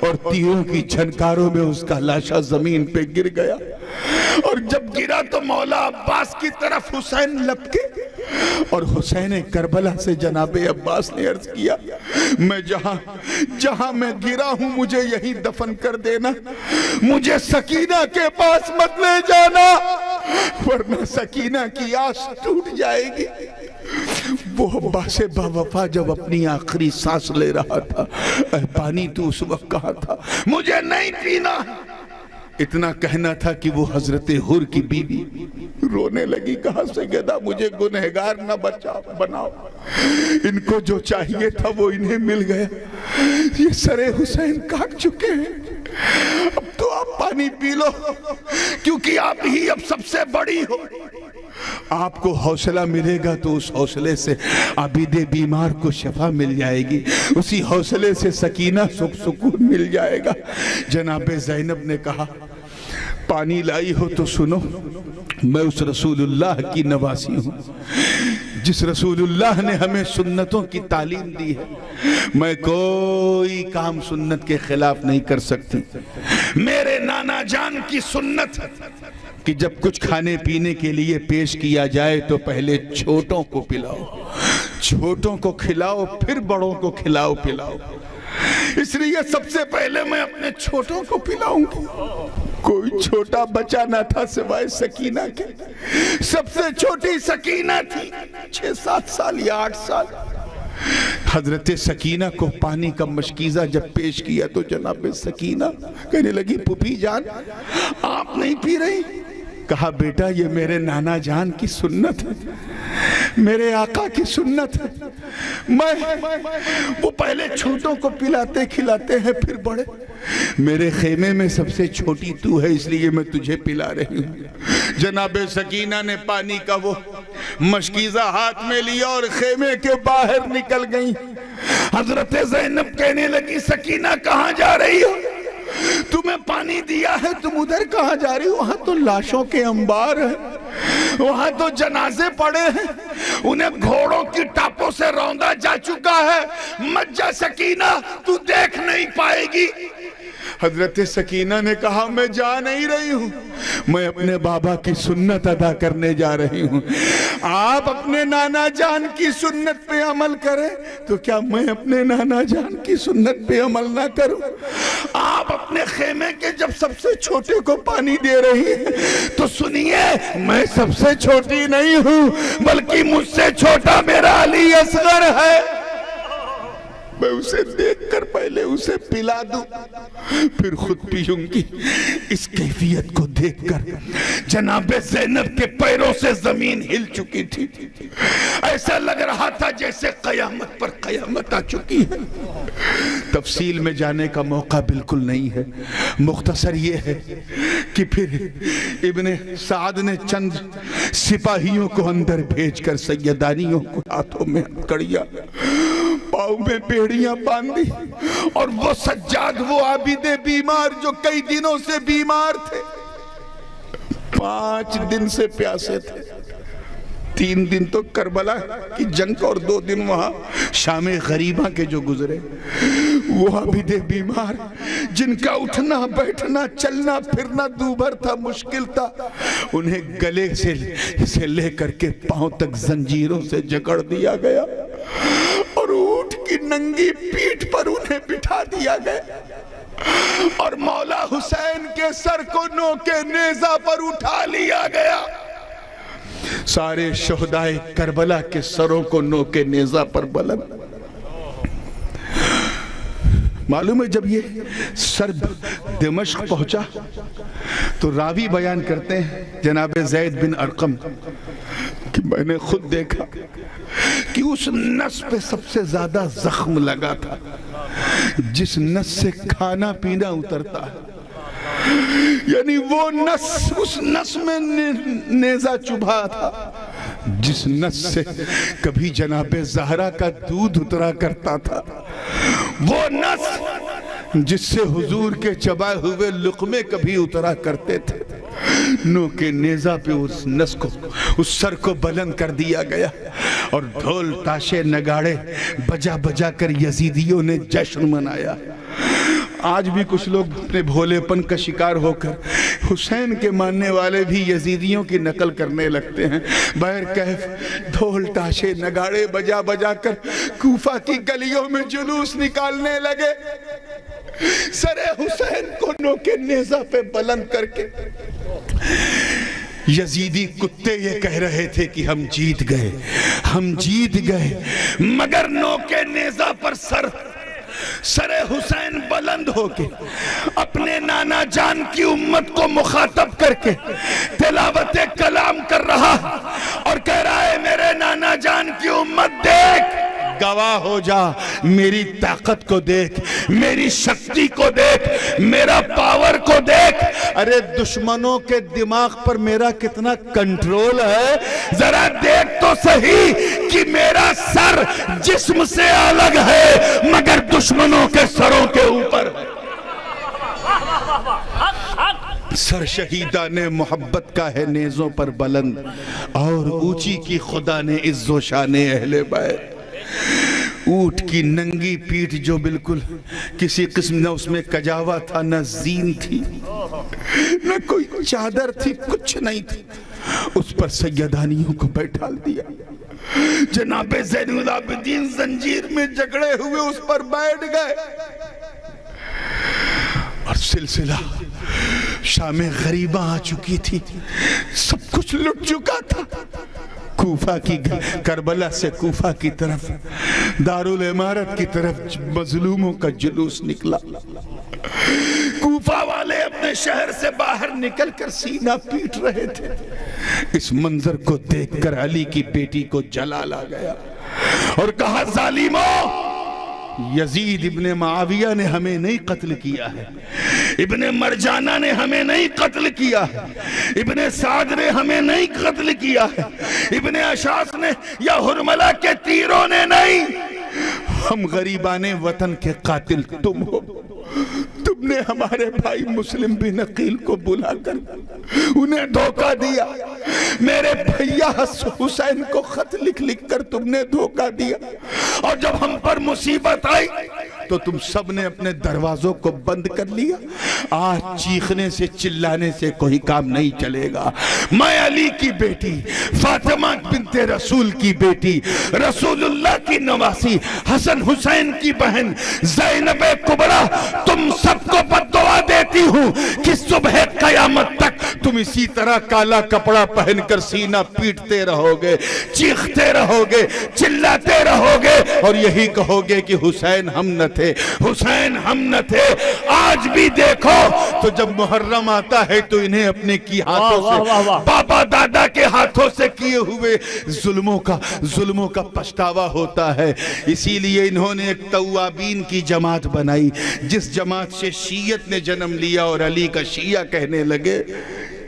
اور تیروں کی جھنکاروں میں اس کا لاشا زمین پہ گر گیا، اور جب گرا تو مولا عباس کی طرف حسین لپکے اور حسین کربلا سے جناب عباس نے عرض کیا میں جہاں میں گرا ہوں مجھے یہی دفن کر دینا، مجھے سکینہ کے پاس مت لے جانا ورنہ سکینہ کی آس ٹوٹ جائے گی. وہ عباس با وفا جب اپنی آخری سانس لے رہا تھا، اے پانی تو اس وقت کہا تھا مجھے نہیں پینا. اتنا کہنا تھا کہ وہ حضرت حر کی بیوی رونے لگی، کہا سیدہ مجھے گنہگار نہ بناؤ، ان کو جو چاہیے تھا وہ انہیں مل گیا، یہ سر حسین کاٹ چکے ہیں، اب تو آپ پانی پی لو کیونکہ آپ ہی اب سب سے بڑی ہو. آپ کو حوصلہ ملے گا تو اس حوصلے سے عابد بیمار کو شفا مل جائے گی، اسی حوصلے سے سکینہ سکون مل جائے گا. جناب زینب نے کہا پانی لائی ہو تو سنو، میں اس رسول اللہ کی نواسی ہوں جس رسول اللہ نے ہمیں سنتوں کی تعلیم دی ہے. میں کوئی کام سنت کے خلاف نہیں کر سکتی. میرے نانا جان کی سنت کہ جب کچھ کھانے پینے کے لیے پیش کیا جائے تو پہلے چھوٹوں کو پلاؤ، چھوٹوں کو کھلاؤ، پھر بڑوں کو کھلاؤ پلاؤ. اس لیے سب سے پہلے میں اپنے چھوٹوں کو پلاؤں گی. کوئی چھوٹا بچہ نہ تھا سوائے سکینہ کے، سب سے چھوٹی سکینہ تھی، 6-7 سال یا 8 سال. حضرت سکینہ کو پانی کا مشکیزہ جب پیش کیا تو جناب سکینہ کہنے لگی پھوپھی جان آپ نہیں پی رہی؟ کہا بیٹا یہ میرے نانا جان کی سنت ہے، میرے آقا کی سنت ہے. وہ پہلے چھوٹوں کو پلاتے کھلاتے ہیں پھر بڑے. میرے خیمے میں سب سے چھوٹی تو ہے اس لیے میں تجھے پلا رہی ہوں. جناب سکینہ نے پانی کا وہ مشکیزہ ہاتھ میں لیا اور خیمے کے باہر نکل گئی. حضرت زینب کہنے لگی سکینہ کہاں جا رہی ہو؟ تمہیں پانی دیا ہے تم ادھر کہاں جا رہی ہو؟ وہاں تو لاشوں کے انبار ہیں, وہاں تو جنازے پڑے ہیں, انہیں گھوڑوں کی ٹاپوں سے روندا جا چکا ہے. مت جا سکینہ, تو دیکھ نہیں پائے گی. حضرت سکینہ نے کہا میں جا نہیں رہی ہوں, میں اپنے بابا کی سنت ادا کرنے جا رہی ہوں. آپ اپنے نانا جان کی سنت پہ عمل کریں تو کیا میں اپنے نانا جان کی سنت پہ عمل نہ کروں؟ آپ اپنے خیمے کے جب سب سے چھوٹے کو پانی دے رہی ہیں تو سنیے, میں سب سے چھوٹی نہیں ہوں بلکہ مجھ سے چھوٹا میرا علی اصغر ہے. میں اسے دیکھ کر پہلے اسے پلا دوں پھر خود پیوں گی. اس کیفیت کو دیکھ کر جناب زینب کے پیروں سے زمین ہل چکی تھی. ایسا لگ رہا تھا جیسے قیامت پر قیامت آ چکی ہے. تفصیل میں جانے کا موقع بالکل نہیں ہے, مختصر یہ ہے کہ پھر ابن سعد نے چند سپاہیوں کو اندر بھیج کر سیدانیوں کو ہاتھوں میں کڑیا, پاؤں میں بیڑیاں باندھی, اور وہ سجاد وہ عابد بیمار جو کئی دنوں سے بیمار تھے, 5 دن سے پیاسے تھے. 3 دن تو کربلا کی جنگ اور 2 دن وہاں شام غریبہ کے جو گزرے. وہ عابد بیمار جن کا اٹھنا بیٹھنا چلنا پھرنا دوبھر تھا, مشکل تھا, انہیں گلے سے لے کر کے پاؤں تک زنجیروں سے جکڑ دیا گیا اور اونٹ کی ننگی پیٹھ پر انہیں بٹھا دیا گیا, اور مولا حسین کے سر کو نوکے نیزہ پر اٹھا لیا گیا. سارے شہدائے کربلا کے سروں کو نوکے نیزہ پر بلند. معلوم ہے جب یہ سر دمشق پہنچا تو راوی بیان کرتے ہیں جناب زید بن ارقم کہ میں نے خود دیکھا کہ اس نس پہ سب سے زیادہ زخم لگا تھا جس نس سے کھانا پینا اترتا ہے. یعنی وہ نس, اس نس میں نیزہ چبھا تھا جس نس سے کبھی جناب زہرا کا دودھ اترا کرتا تھا. وہ نس جس سے حضور کے چبائے ہوئے لقمے کبھی اترا کرتے تھے. نو کے نیزہ پہ اس نس کو, اس سر کو بلند کر دیا گیا اور ڈھول تاشے نگاڑے بجا بجا کر یزیدیوں نے جشن منایا. آج بھی کچھ لوگ اپنے بھولے پن کا شکار ہو کر حسین کے ماننے والے بھی یزیدیوں کی نقل کرنے لگتے ہیں. بہرکیف ڈھول تاشے نگاڑے بجا بجا کر کوفہ کی گلیوں میں جلوس نکالنے لگے. سر حسین کو نوکے نیزہ پہ بلند کر کے یزیدی کتے یہ کہہ رہے تھے کہ ہم جیت گئے, ہم جیت گئے, مگر نوکے نیزہ پر سر حسین بلند ہو کے اپنے نانا جان کی امت کو مخاطب کر کے تلاوت کلام کر رہا اور کہہ رہا ہے میرے نانا جان کی امت دیکھ, گواہ ہو جا, میری طاقت کو دیکھ, میری شکتی کو دیکھ, میرا پاور کو دیکھ. ارے دشمنوں کے دماغ پر میرا کتنا کنٹرول ہے, ذرا دیکھ تو صحیح کہ میرا سر جسم سے الگ ہے مگر دشمنوں کے سروں کے اوپر ہے. سر شہیدان محبت کا ہے نیزوں پر بلند, اور اونچی کی خدا نے عز و شان اہل بیت. اونٹ کی ننگی پیٹھ جو بالکل کسی قسم نہ اس میں کجاوا تھا, نہ زین تھی, نہ کوئی چادر تھی, کچھ نہیں تھی. اس پر سیدانیوں کو بیٹھا دیا. جناب زین العابدین زنجیر میں جکڑے ہوئے اس پر بیٹھ گئے اور سلسلہ شام غریبہ آ چکی تھی, سب کچھ لٹ چکا تھا. کوفہ کی کربلا سے کوفہ کی طرف, دارالعمارت کی طرف مظلوموں کا جلوس نکلا. کوفہ والے اپنے شہر سے باہر نکل کر سینہ پیٹ رہے تھے. اس منظر کو دیکھ کر علی کی بیٹی کو جلال آ گیا اور کہا ظالموں، یزید ابن معاویہ نے ہمیں نہیں قتل کیا ہے، ابن مرجانہ نے ہمیں نہیں قتل کیا ہے، ابن سعد نے ہمیں نہیں قتل کیا ہے، ابن اشعث نے یا حرملہ کے تیروں نے نہیں، ہم غریبان وطن کے قاتل تم ہو۔ تم نے ہمارے بھائی مسلم بن عقیل کو بلا کر انہیں دھوکہ دیا، میرے بھیا حسین کو خط لکھ لکھ کر تم نے دھوکہ دیا، اور جب ہم پر مصیبت آئی تو تم سب نے اپنے دروازوں کو بند کر لیا۔ آج چیخنے سے چلانے سے کوئی کام نہیں چلے گا۔ میں علی کی بیٹی، فاطمہ بنت رسول کی بیٹی، رسول اللہ کی نواسی، حسن حسین کی بہن زینب کبریٰ، تم سب کو بد دعا دیتی ہوں کہ صبح قیامت تک تم اسی طرح کالا کپڑا پہن کر سینہ پیٹتے رہو گے، چیختے رہو گے، چلاتے رہو گے، اور یہی کہو گے کہ حسین ہم نہ تھے، حسین ہم نہ تھے۔ آج بھی دیکھو تو جب محرم آتا ہے تو انہیں اپنے کی ہاتھوں سے، بابا دادا کے ہاتھوں سے کیے ہوئے ظلموں کا پچھتاوا ہوتا ہے۔ اسی لیے انہوں نے ایک توابین کی جماعت بنائی، جس جماعت سے شیعت نے جنم لیا اور علی کا شیعہ کہنے لگے۔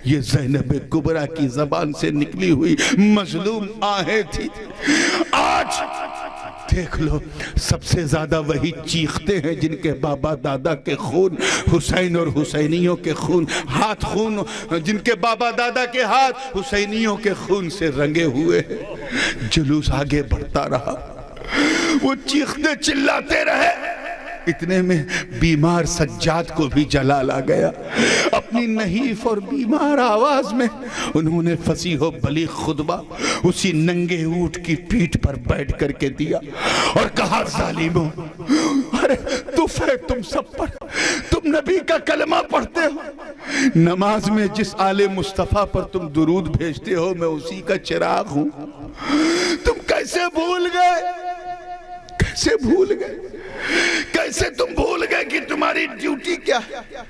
یہ زینب کبریٰ کی زبان سے نکلی ہوئی مظلوم آہیں تھی۔ آج دیکھ لو، سب سے زیادہ وہی چیختے ہیں جن کے بابا دادا کے خون، حسین اور حسینیوں کے خون، جن کے بابا دادا کے ہاتھ حسینیوں کے خون سے رنگے ہوئے ہیں۔ جلوس آگے بڑھتا رہا، وہ چیختے چلاتے رہے، اتنے میں بیمار سجاد کو بھی جلال آ گیا۔ اپنی نحیف اور بیمار آواز میں انہوں نے فصیح و بلیغ خطبہ اسی ننگے اونٹ کی پیٹھ پر بیٹھ کر کے دیا اور کہا ظالموں، ارے تف ہے تم سب پر، تم نبی کا کلمہ پڑھتے ہو، نماز میں جس آل مصطفیٰ پر تم درود بھیجتے ہو میں اسی کا چراغ ہوں، تم کیسے بھول گئے، کیسے بھول گئے، کیسے تم بھول گئے کہ تمہاری ڈیوٹی کیا ہے؟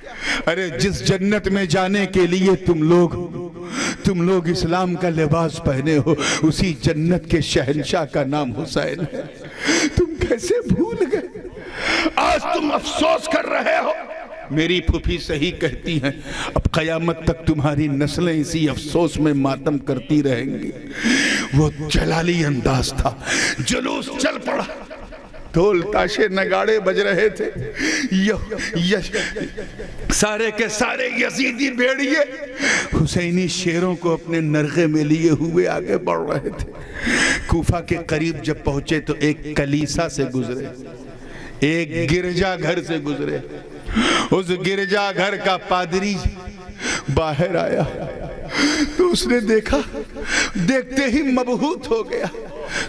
ارے جس جنت میں جانے کے لیے تم لوگ اسلام کا لباس پہنے ہو، اسی جنت کے شہنشاہ کا نام حسین ہے، تم کیسے بھول گئے؟ آج تم افسوس کر رہے ہو۔ میری پھوپھی صحیح کہتی ہیں، اب قیامت تک تمہاری نسلیں اسی افسوس میں ماتم کرتی رہیں گی۔ وہ جلالی انداز تھا، جلوس چل پڑا، ڈھول تاشے نگاڑے بج رہے تھے، سارے کے سارے یزیدی بھیڑیے حسینی شیروں کو اپنے نرغے میں لیے ہوئے آگے بڑھ رہے تھے۔ کوفہ کے قریب جب پہنچے تو ایک کلیسا سے گزرے، ایک گرجا گھر سے گزرے، اس گرجا گھر کا پادری باہر آیا تو اس نے دیکھا، دیکھتے ہی مبہوت ہو گیا۔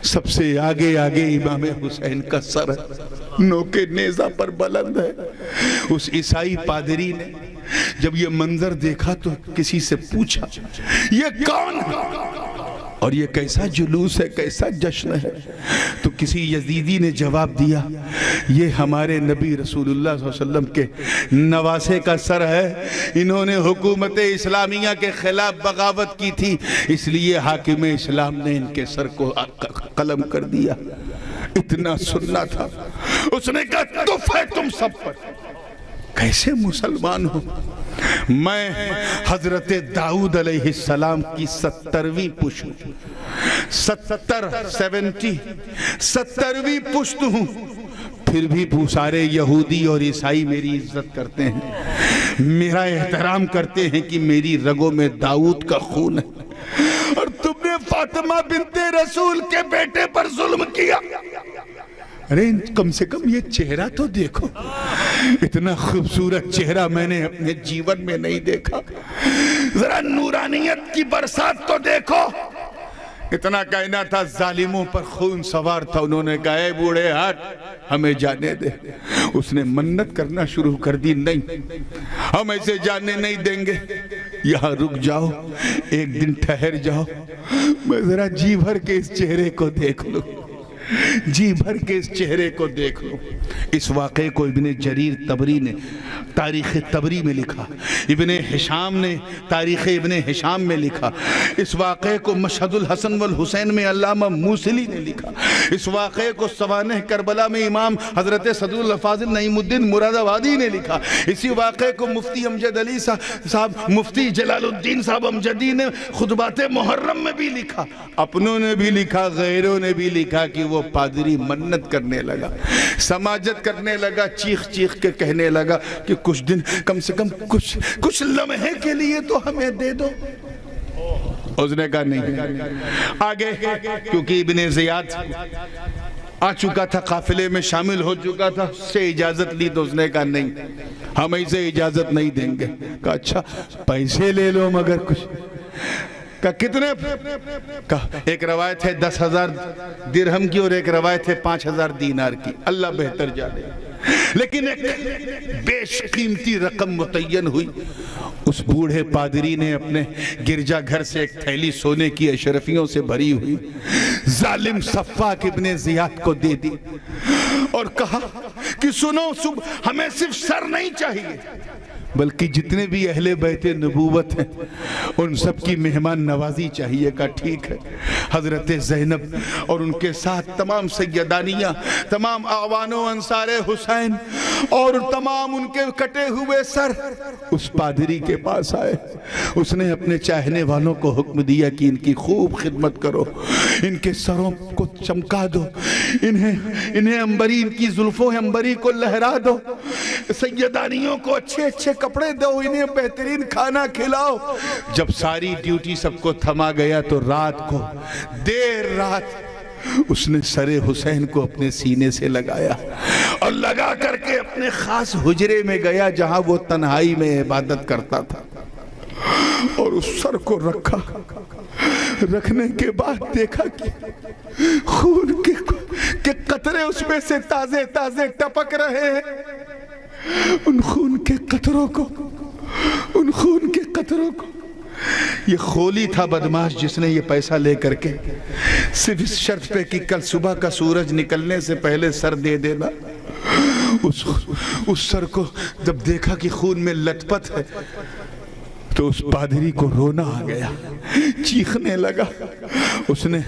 سب سے آگے امام حسین کا سر نوکے نیزہ پر بلند ہے۔ اس عیسائی پادری نے جب یہ منظر دیکھا تو کسی سے پوچھا، یہ کون ہے اور یہ کیسا جلوس ہے، کیسا جشن ہے؟ تو کسی یزیدی نے جواب دیا، یہ ہمارے نبی رسول اللہ صلی اللہ علیہ وسلم کے نواسے کا سر ہے، انہوں نے حکومت اسلامیہ کے خلاف بغاوت کی تھی، اس لیے حاکم اسلام نے ان کے سر کو قلم کر دیا۔ اتنا سننا تھا، اس نے کہا تف ہے تم سب پر، کیسے مسلمان ہو؟ میں حضرت داؤد علیہ السلام کی 70ویں پشت ہوں، 70ویں پشت ہوں، پھر بھی سارے یہودی اور عیسائی میری عزت کرتے ہیں، میرا احترام کرتے ہیں کہ میری رگوں میں داؤد کا خون ہے، اور تم نے فاطمہ بنت رسول کے بیٹے پر ظلم کیا۔ ارے کم سے کم یہ چہرہ تو دیکھو، اتنا خوبصورت چہرہ میں نے اپنے جیون میں نہیں دیکھا، ذرا نورانیت کی برسات تو دیکھو۔ اتنا کہنا تھا، ظالموں پر خون سوار تھا، انہوں نے کہا اے بوڑھے ہٹ ہمیں جانے دے۔ اس نے منت کرنا شروع کر دی، نہیں ہم ایسے جانے نہیں دیں گے، یہاں رک جاؤ، ایک دن ٹھہر جاؤ، میں ذرا جی بھر کے اس چہرے کو دیکھ لوں۔ جی بھر کے اس چہرے کو دیکھ لو۔ اس واقعے کو ابن جریر طبری نے تاریخ طبری میں لکھا، ابن ہشام نے تاریخ ابن ہشام میں لکھا، اس واقعے کو مشہد الحسن والحسین میں علامہ موصلی نے لکھا، اس واقعے کو سوانح کربلا میں امام حضرت صدر الفاضل نعیم الدین مراد آبادی نے لکھا، اسی واقعے کو مفتی امجد علی صاحب مفتی جلال الدین صاحب امجدی نے خطبات محرم میں بھی لکھا، اپنوں نے بھی لکھا، غیروں نے بھی لکھا کہ وہ پادری منت کرنے لگا، سماجت کرنے لگا، چیخ چیخ کے کہنے لگا کہ کچھ دن کم سے کم کچھ لمحے کے لیے تو ہمیں دے دو۔ اس نے کہا نہیں۔ آگے کیونکہ ابن زیاد آ چکا تھا، قافلے میں شامل ہو چکا تھا، اس سے اجازت لی تو اس نے کہا نہیں، ہم اسے اجازت نہیں دیں گے۔ کہا اچھا پیسے لے لو مگر کچھ۔ کہا کتنے؟ کہا ایک روایت ہے 10,000 درہم کی اور ایک روایت ہے 5,000 دینار کی، اللہ بہتر جانے، لیکن ایک بیش قیمتی رقم متعین ہوئی۔ اس بوڑھے پادری نے اپنے گرجا گھر سے ایک تھیلی سونے کی اشرفیوں سے بھری ہوئی ظالم صفاق ابن زیاد کو دے دی اور کہا کہ سنو، ہمیں صرف سر نہیں چاہیے بلکہ جتنے بھی اہل بیت نبوت ہیں ان سب کی مہمان نوازی چاہیے۔ کا ٹھیک ہے۔ حضرت زینب اور ان کے ساتھ تمام سیدانیاں، تمام اعوان و انصار حسین اور تمام ان کے کٹے ہوئے سر اس پادری کے پاس آئے۔ اس نے اپنے چاہنے والوں کو حکم دیا کہ ان کی خوب خدمت کرو، ان کے سروں کو چمکا دو، انہیں انبری، ان کی زلفوں انبری کو لہرا دو، سیدانیوں کو اچھے اچھے کپڑے دو، انہیں بہترین کھانا کھلاؤ۔ جب ساری ڈیوٹی سب کو تھما گیا تو رات کو دیر رات اس نے سر حسین کو اپنے سینے سے لگایا اور لگا کر کے اپنے خاص حجرے میں گیا جہاں وہ تنہائی میں عبادت کرتا تھا، اور اس سر کو رکھا۔ رکھنے کے بعد دیکھا کہ خون کے قطرے اس میں سے تازے تازے ٹپک رہے ہیں۔ ان خون کے قطروں کو یہ خولی تھا بدماش جس نے یہ پیسہ لے کر کے صرف اس شرط پہ کہ کل صبح کا سورج نکلنے سے پہلے سر دے دینا۔ اس سر کو جب دیکھا کہ خون میں لت پت ہے تو اس پادری کو رونا آ گیا، چیخنے لگا۔ اس نے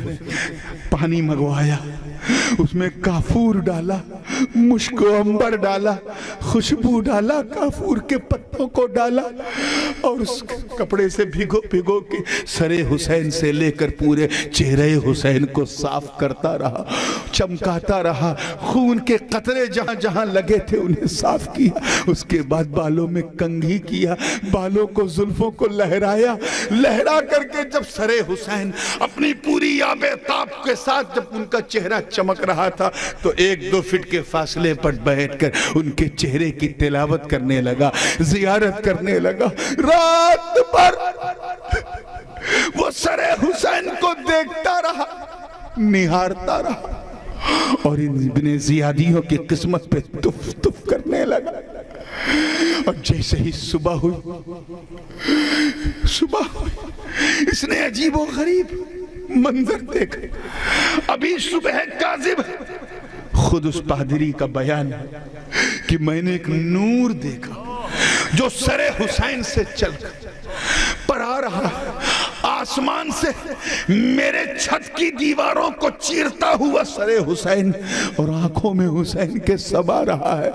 پانی منگوایا، اس میں کافور ڈالا، مشک و عنبر ڈالا، خوشبو ڈالا، کافور کے پتوں کو ڈالا اور اس کپڑے سے بھگو کے سر حسین سے لے کر پورے چہرے حسین کو صاف کرتا رہا، چمکاتا رہا، خون کے قطرے جہاں جہاں لگے تھے انہیں صاف کیا۔ اس کے بعد بالوں میں کنگھی کیا، بالوں کو زلفوں کو لہرا کر کے جب سر حسین اپنی پوری آب تاب کے ساتھ جب ان کا چہرہ چمک رہا تھا تو 1-2 فٹ کے فاصلے پر بیٹھ کر ان کے چہرے کی تلاوت کرنے لگا، زیارت کرنے لگا۔ رات بھر وہ سر حسین کو دیکھتا رہا، نہارتا رہا اور ان ابن زیادیوں کی قسمت پہ تف تف کرنے لگا۔ اور جیسے ہی صبح ہوئی اس نے عجیب و غریب منظر دیکھا۔ ابھی صبح کاذب ہے، خود اس پادری کا بیان کہ میں نے ایک نور دیکھا جو سر حسین سے چل کر پر آ رہا، آسمان سے میرے چھت کی دیواروں کو چیرتا ہوا سر حسین اور آنکھوں میں حسین کے سما رہا ہے۔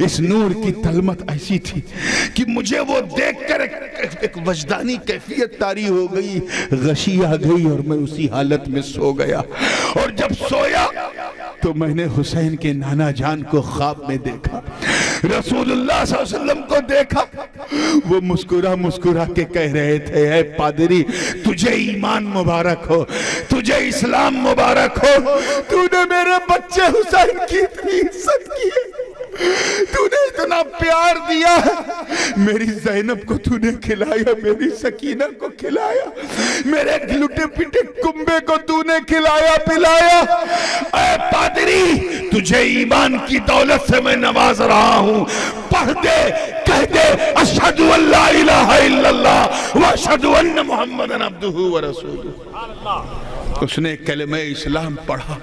اس نور کی تلمت ایسی تھی کہ مجھے وہ دیکھ کر ایک وجدانی کیفیت طاری ہو گئی، غشی آ گئی اور میں اسی حالت میں سو گیا۔ اور جب سویا تو میں نے حسین کے نانا جان کو خواب میں دیکھا، رسول اللہ صلی اللہ علیہ وسلم کو دیکھا۔ وہ مسکرا کے کہہ رہے تھے، اے پادری تجھے ایمان مبارک ہو، تجھے اسلام مبارک ہو، تو نے میرے بچے حسین کی اتنی عزت کی ہے، تو نے اتنا پیار دیا ہے، میری زینب کو تو نے کھلایا، میری سکینہ کو کھلایا، میرے لٹے پٹے کنبے کو تو نے کھلایا پلایا۔ اے پادری تجھے ایمان کی دولت سے میں نواز رہا ہوں، پڑھ دے، کہہ دے اشہد ان لا الہ الا اللہ واشہد ان محمد عبدہ ورسولہ۔ اس نے کلمہ اسلام پڑھا،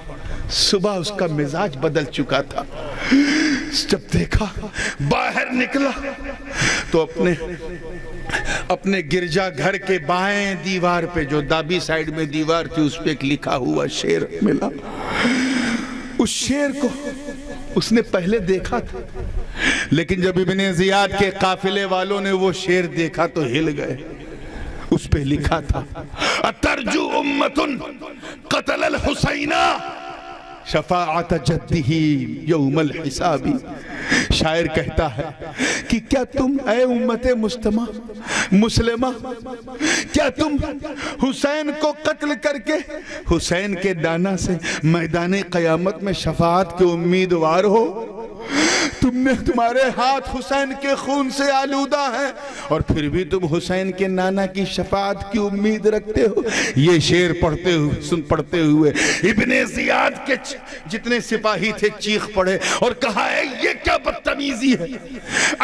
صبح اس کا مزاج بدل چکا تھا. جب دیکھا باہر نکلا تو اپنے گرجا گھر کے بائیں دیوار پہ، جو دابی سائیڈ میں دیوار تھی، اس پہ ایک لکھا ہوا شعر ملا. اس شعر کو اس نے پہلے دیکھا تھا، لیکن جب ابن زیاد کے قافلے والوں نے وہ شعر دیکھا تو ہل گئے. اس پہ لکھا تھا اترجو امت قتل الحسین شفاعت جدہ یوم الحساب. شاعر کہتا ہے کہ کیا تم اے امت مسلمہ کیا تم حسین کو قتل کر کے حسین کے دانہ سے میدان قیامت میں شفاعت کے امیدوار ہو؟ تمہارے ہاتھ حسین کے خون سے آلودہ ہیں اور پھر بھی تم حسین کے نانا کی شفاعت کی امید رکھتے ہو. یہ شعر پڑھتے ہوئے ابن زیاد کے جتنے سپاہی تھے چیخ پڑے اور کہا ہے یہ کیا بدتمیزی ہے،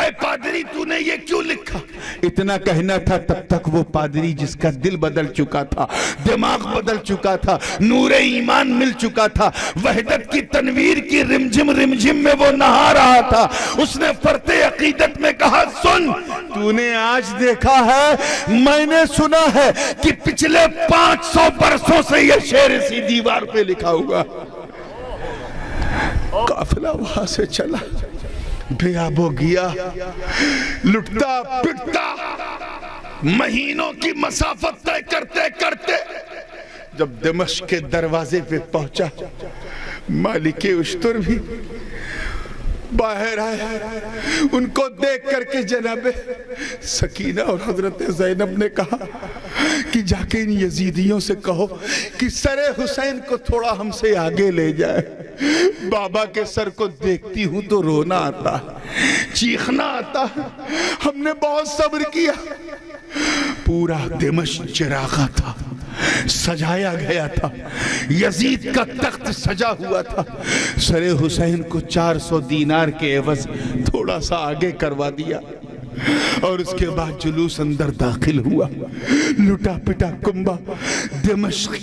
اے پادری تو نے یہ کیوں لکھا؟ اتنا کہنا تھا تب تک وہ پادری جس کا دل بدل چکا تھا، دماغ بدل چکا تھا، نور ایمان مل چکا تھا، وحدت کی تنویر کی رمجم میں وہ نہا رہا تھا، اس نے فرط عقیدت میں کہا سن، تو نے آج دیکھا ہے، میں نے سنا ہے کہ پچھلے 500 برسوں سے یہ شعر اسی دیوار پہ لکھا ہوا. قافلہ وہاں سے چلا، بے آب و گیا، لٹتا پٹتا، مہینوں کی مسافت طے کرتے کرتے جب دمشق کے دروازے پہ پہنچا، مالک اشتر بھی باہر آئے. ان کو دیکھ کر کے جناب سکینہ اور حضرت زینب نے کہا کہ جا کے ان یزیدیوں سے کہو کہ سر حسین کو تھوڑا ہم سے آگے لے جائے. بابا کے سر کو دیکھتی ہوں تو رونا آتا ہے، چیخنا آتا ہے. ہم نے بہت صبر کیا. پورا دمشق چراغاں تھا، سجایا گیا تھا، یزید کا تخت سجا ہوا تھا. سر حسین کو 400 دینار کے عوض تھوڑا سا آگے کروا دیا اور اس کے بعد جلوس اندر داخل ہوا. لٹا پٹا کنبا دمشق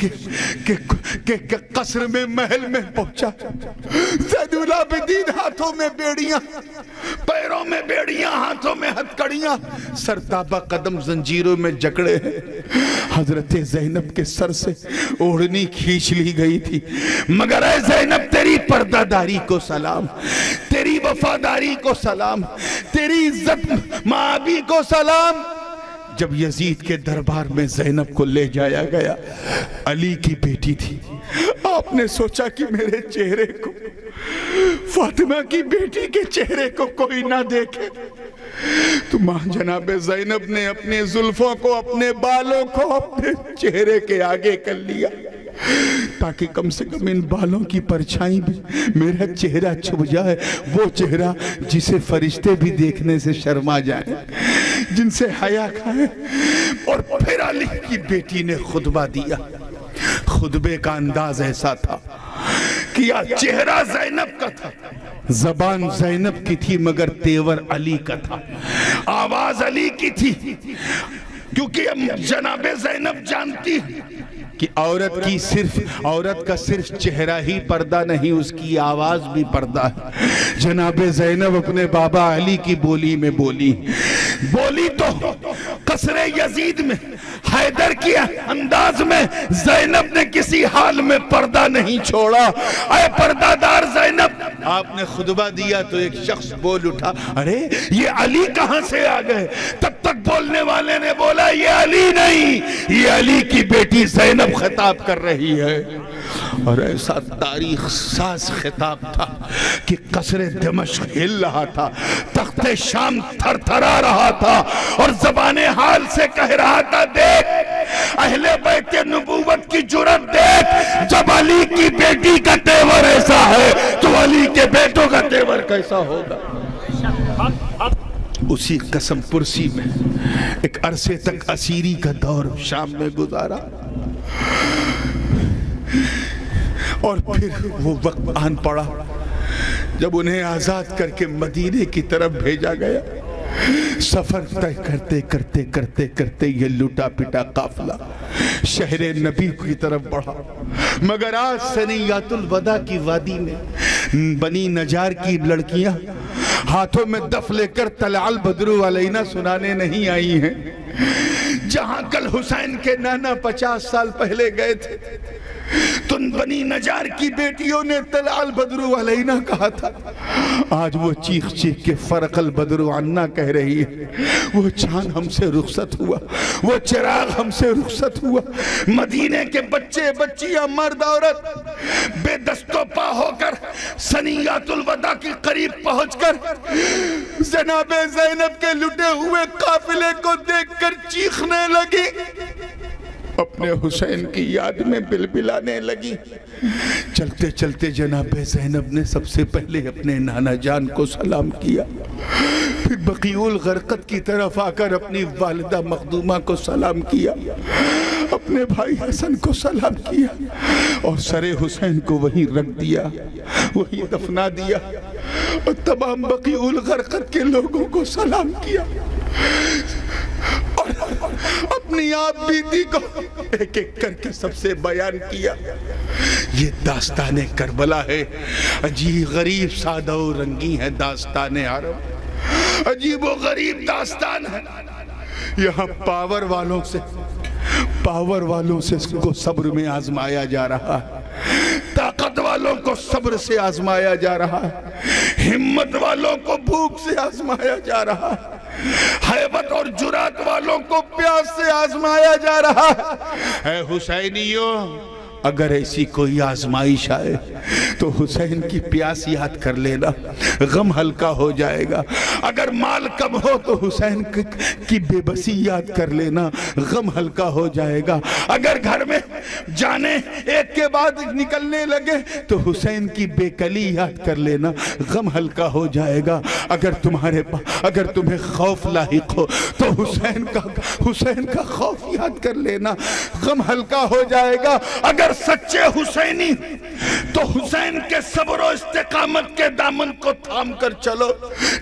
کے قصر میں محل میں پہنچا. زید العابدین ہاتھوں میں بیڑیاں، پیروں میں بیڑیاں، ہاتھوں میں ہتھکڑیاں، سرتابہ قدم زنجیروں میں جکڑے ہیں. حضرت زینب کے سر سے اوڑھنی کھینچ لی گئی تھی. مگر اے زینب تیری پردہ داری کو سلام، تیری وفاداری کو سلام، تیری عزت مابی کو سلام. جب یزید کے دربار میں زینب کو لے جایا گیا، علی کی بیٹی تھی. آپ نے سوچا کہ میرے چہرے کو، فاطمہ کی بیٹی کے چہرے کو کوئی نہ دیکھے، تو ماں جناب زینب نے اپنے زلفوں کو، اپنے بالوں کو اپنے چہرے کے آگے کر لیا تاکہ کم سے کم ان بالوں کی پرچھائی بھی میرا چہرہ چھپ جائے. وہ چہرہ جسے فرشتے بھی دیکھنے سے شرما جائیں، جن سے حیا کھائیں. اور پھر علی کی بیٹی نے خطبہ دیا. خطبے کا انداز ایسا تھا کہ چہرہ زینب کا تھا، زبان زینب کی تھی، مگر تیور علی کا تھا، آواز علی کی تھی. کیونکہ جناب زینب جانتی کہ عورت کا صرف چہرہ ہی پردہ نہیں، اس کی آواز بھی پردہ ہے. جناب زینب اپنے بابا علی کی بولی میں بولی تو قصر یزید میں حیدر کی انداز میں زینب نے کسی حال میں پردہ نہیں چھوڑا. اے پردہ دار زینب، آپ نے خطبہ دیا تو ایک شخص بول اٹھا، ارے یہ علی کہاں سے آ گئے؟ تب تک بولنے والے نے بولا یہ علی نہیں، یہ علی کی بیٹی زینب خطاب کر رہی ہے. اور ایسا تاریخ ساز خطاب تھا کہ قصر دمشق ہل رہا تھا، تخت شام تھر تھرا رہا تھا اور زبان حال سے کہہ رہا تھا دیکھ اہل بیت نبوت کی جرت دیکھ، جب علی کی بیٹی کا تیور ایسا ہے تو علی کے بیٹوں کا تیور کیسا ہوگا. اسی قسم پرسی میں ایک عرصے تک اسیری کا دور شام میں گزارا اور پھر وہ وقت آن پڑا جب انہیں آزاد کر کے مدینے کی طرف بھیجا گیا. سفر طے کرتے کرتے یہ لٹا پٹا قافلہ شہر نبی کی طرف بڑھا، مگر آج ثنیات الوداع کی وادی میں بنی نجار کی لڑکیاں ہاتھوں میں دف لے کر طلع البدر علینا سنانے نہیں آئی ہیں۔ جہاں کل حسین کے نانا 50 سال پہلے گئے تھے، تو بنی نجار کی بیٹیوں نے طلع البدر علینا کہا تھا، آج وہ چیخ چیخ کے فرق البدر عنا کہہ رہی ہے۔ وہ چاند ہم سے رخصت ہوا، وہ چراغ ہم سے رخصت ہوا۔ مدینے کے بچے بچیاں مرد عورت بے دست و پا ہو کر ثنیات الوداع کے قریب پہنچ کر جناب زینب کے لٹے ہوئے قافلے کو دیکھ کر چیخنے لگی، اپنے حسین کی یاد میں بلبلانے لگی۔ چلتے چلتے جناب زینب نے سب سے پہلے اپنے نانا جان کو سلام کیا، پھر بقیع الغرقد کی طرف آ کر اپنی والدہ مخدومہ کو سلام کیا، اپنے بھائی حسن کو سلام کیا، اور سر حسین کو وہیں رکھ دیا، وہیں دفنا دیا، اور تمام بقیع الغرقد کے لوگوں کو سلام کیا، اور اپنی آپ بیتی کو ایک ایک کر کے سب سے بیان کیا۔ یہ داستان کربلا ہے، عجیب غریب سادہ و رنگی ہے داستان عرب، عجیب و غریب داستان ہے۔ یہاں پاور والوں سے اس کو صبر میں آزمایا جا رہا ہے، طاقت والوں کو صبر سے آزمایا جا رہا ہے، ہمت والوں کو بھوک سے آزمایا جا رہا ہے، ہیبت اور جرات والوں کو پیاس سے آزمایا جا رہا ہے۔ اے حسینیوں، اگر ایسی کوئی آزمائش آئے تو حسین کی پیاس یاد کر لینا، غم ہلکا ہو جائے گا۔ اگر مال کم ہو تو حسین کی بے بسی یاد کر لینا، غم ہلکا ہو جائے گا۔ اگر گھر میں جانے ایک کے بعد نکلنے لگے تو حسین کی بے کلی یاد کر لینا، غم ہلکا ہو جائے گا۔ اگر تمہیں خوف لاحق ہو تو حسین کا خوف یاد کر لینا، غم ہلکا ہو جائے گا۔ اگر سچے حسینی تو حسین کے صبر و استقامت کے دامن کو تھام کر چلو،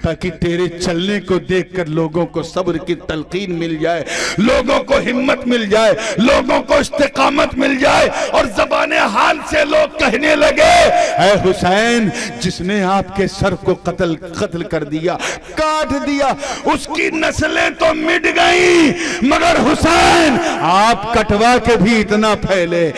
تاکہ تیرے چلنے کو دیکھ کر لوگوں کو صبر کی تلقین مل جائے، لوگوں کو ہمت مل جائے، لوگوں کو استقامت مل جائے، اور زبان حال سے لوگ کہنے لگے، اے حسین، جس نے آپ کے سر کو قتل کر دیا، کاٹ دیا، اس کی نسلیں تو مٹ گئیں، مگر حسین آپ کٹوا کے بھی اتنا پھیلے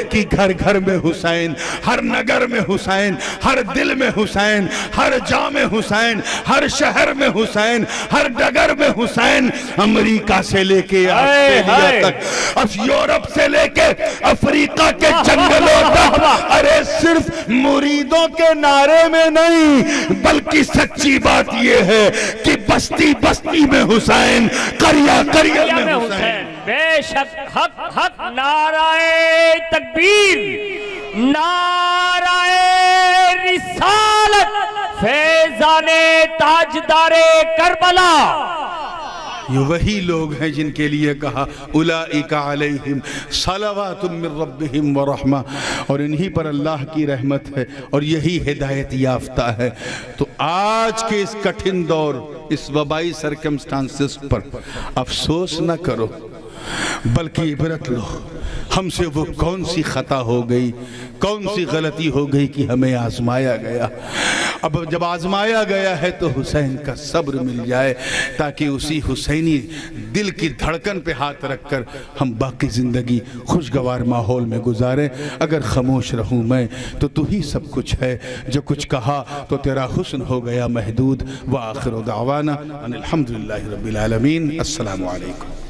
کہ گھر گھر میں حسین، ہر نگر میں حسین، ہر دل میں حسین، ہر جا میں حسین، ہر شہر میں حسین، ہر ڈگر میں حسین، امریکہ سے لے کے آسٹریلیا تک، یورپ سے لے کے افریقہ کے جنگلوں تک، ارے صرف مریدوں کے نعرے میں نہیں، بلکہ سچی بات یہ ہے کہ بستی بستی میں حسین، قریہ قریہ میں حسین۔ بے شک حق حق، نعرہ تکبیر، نعرہ رسالت، فیضان تاجدار کربلا۔ یہ وہی لوگ ہیں جن کے لیے کہا اولئک علیہم صلوات من ربہم ورحمہ، اور انہی پر اللہ کی رحمت ہے اور یہی ہدایت یافتہ ہے۔ تو آج کے اس کٹھن دور، اس وبائی سرکمسٹانسز پر افسوس نہ کرو، بلکہ عبرت لو۔ ہم سے وہ کون سی خطا ہو گئی، کون سی غلطی ہو گئی کہ ہمیں آزمایا گیا۔ اب جب آزمایا گیا ہے تو حسین کا صبر مل جائے، تاکہ اسی حسینی دل کی دھڑکن پہ ہاتھ رکھ کر ہم باقی زندگی خوشگوار ماحول میں گزاریں۔ اگر خاموش رہوں میں تو تو ہی سب کچھ ہے، جو کچھ کہا تو تیرا حسن ہو گیا محدود۔ وآخر دعوانا ان الحمدللہ رب العالمین۔ السلام علیکم۔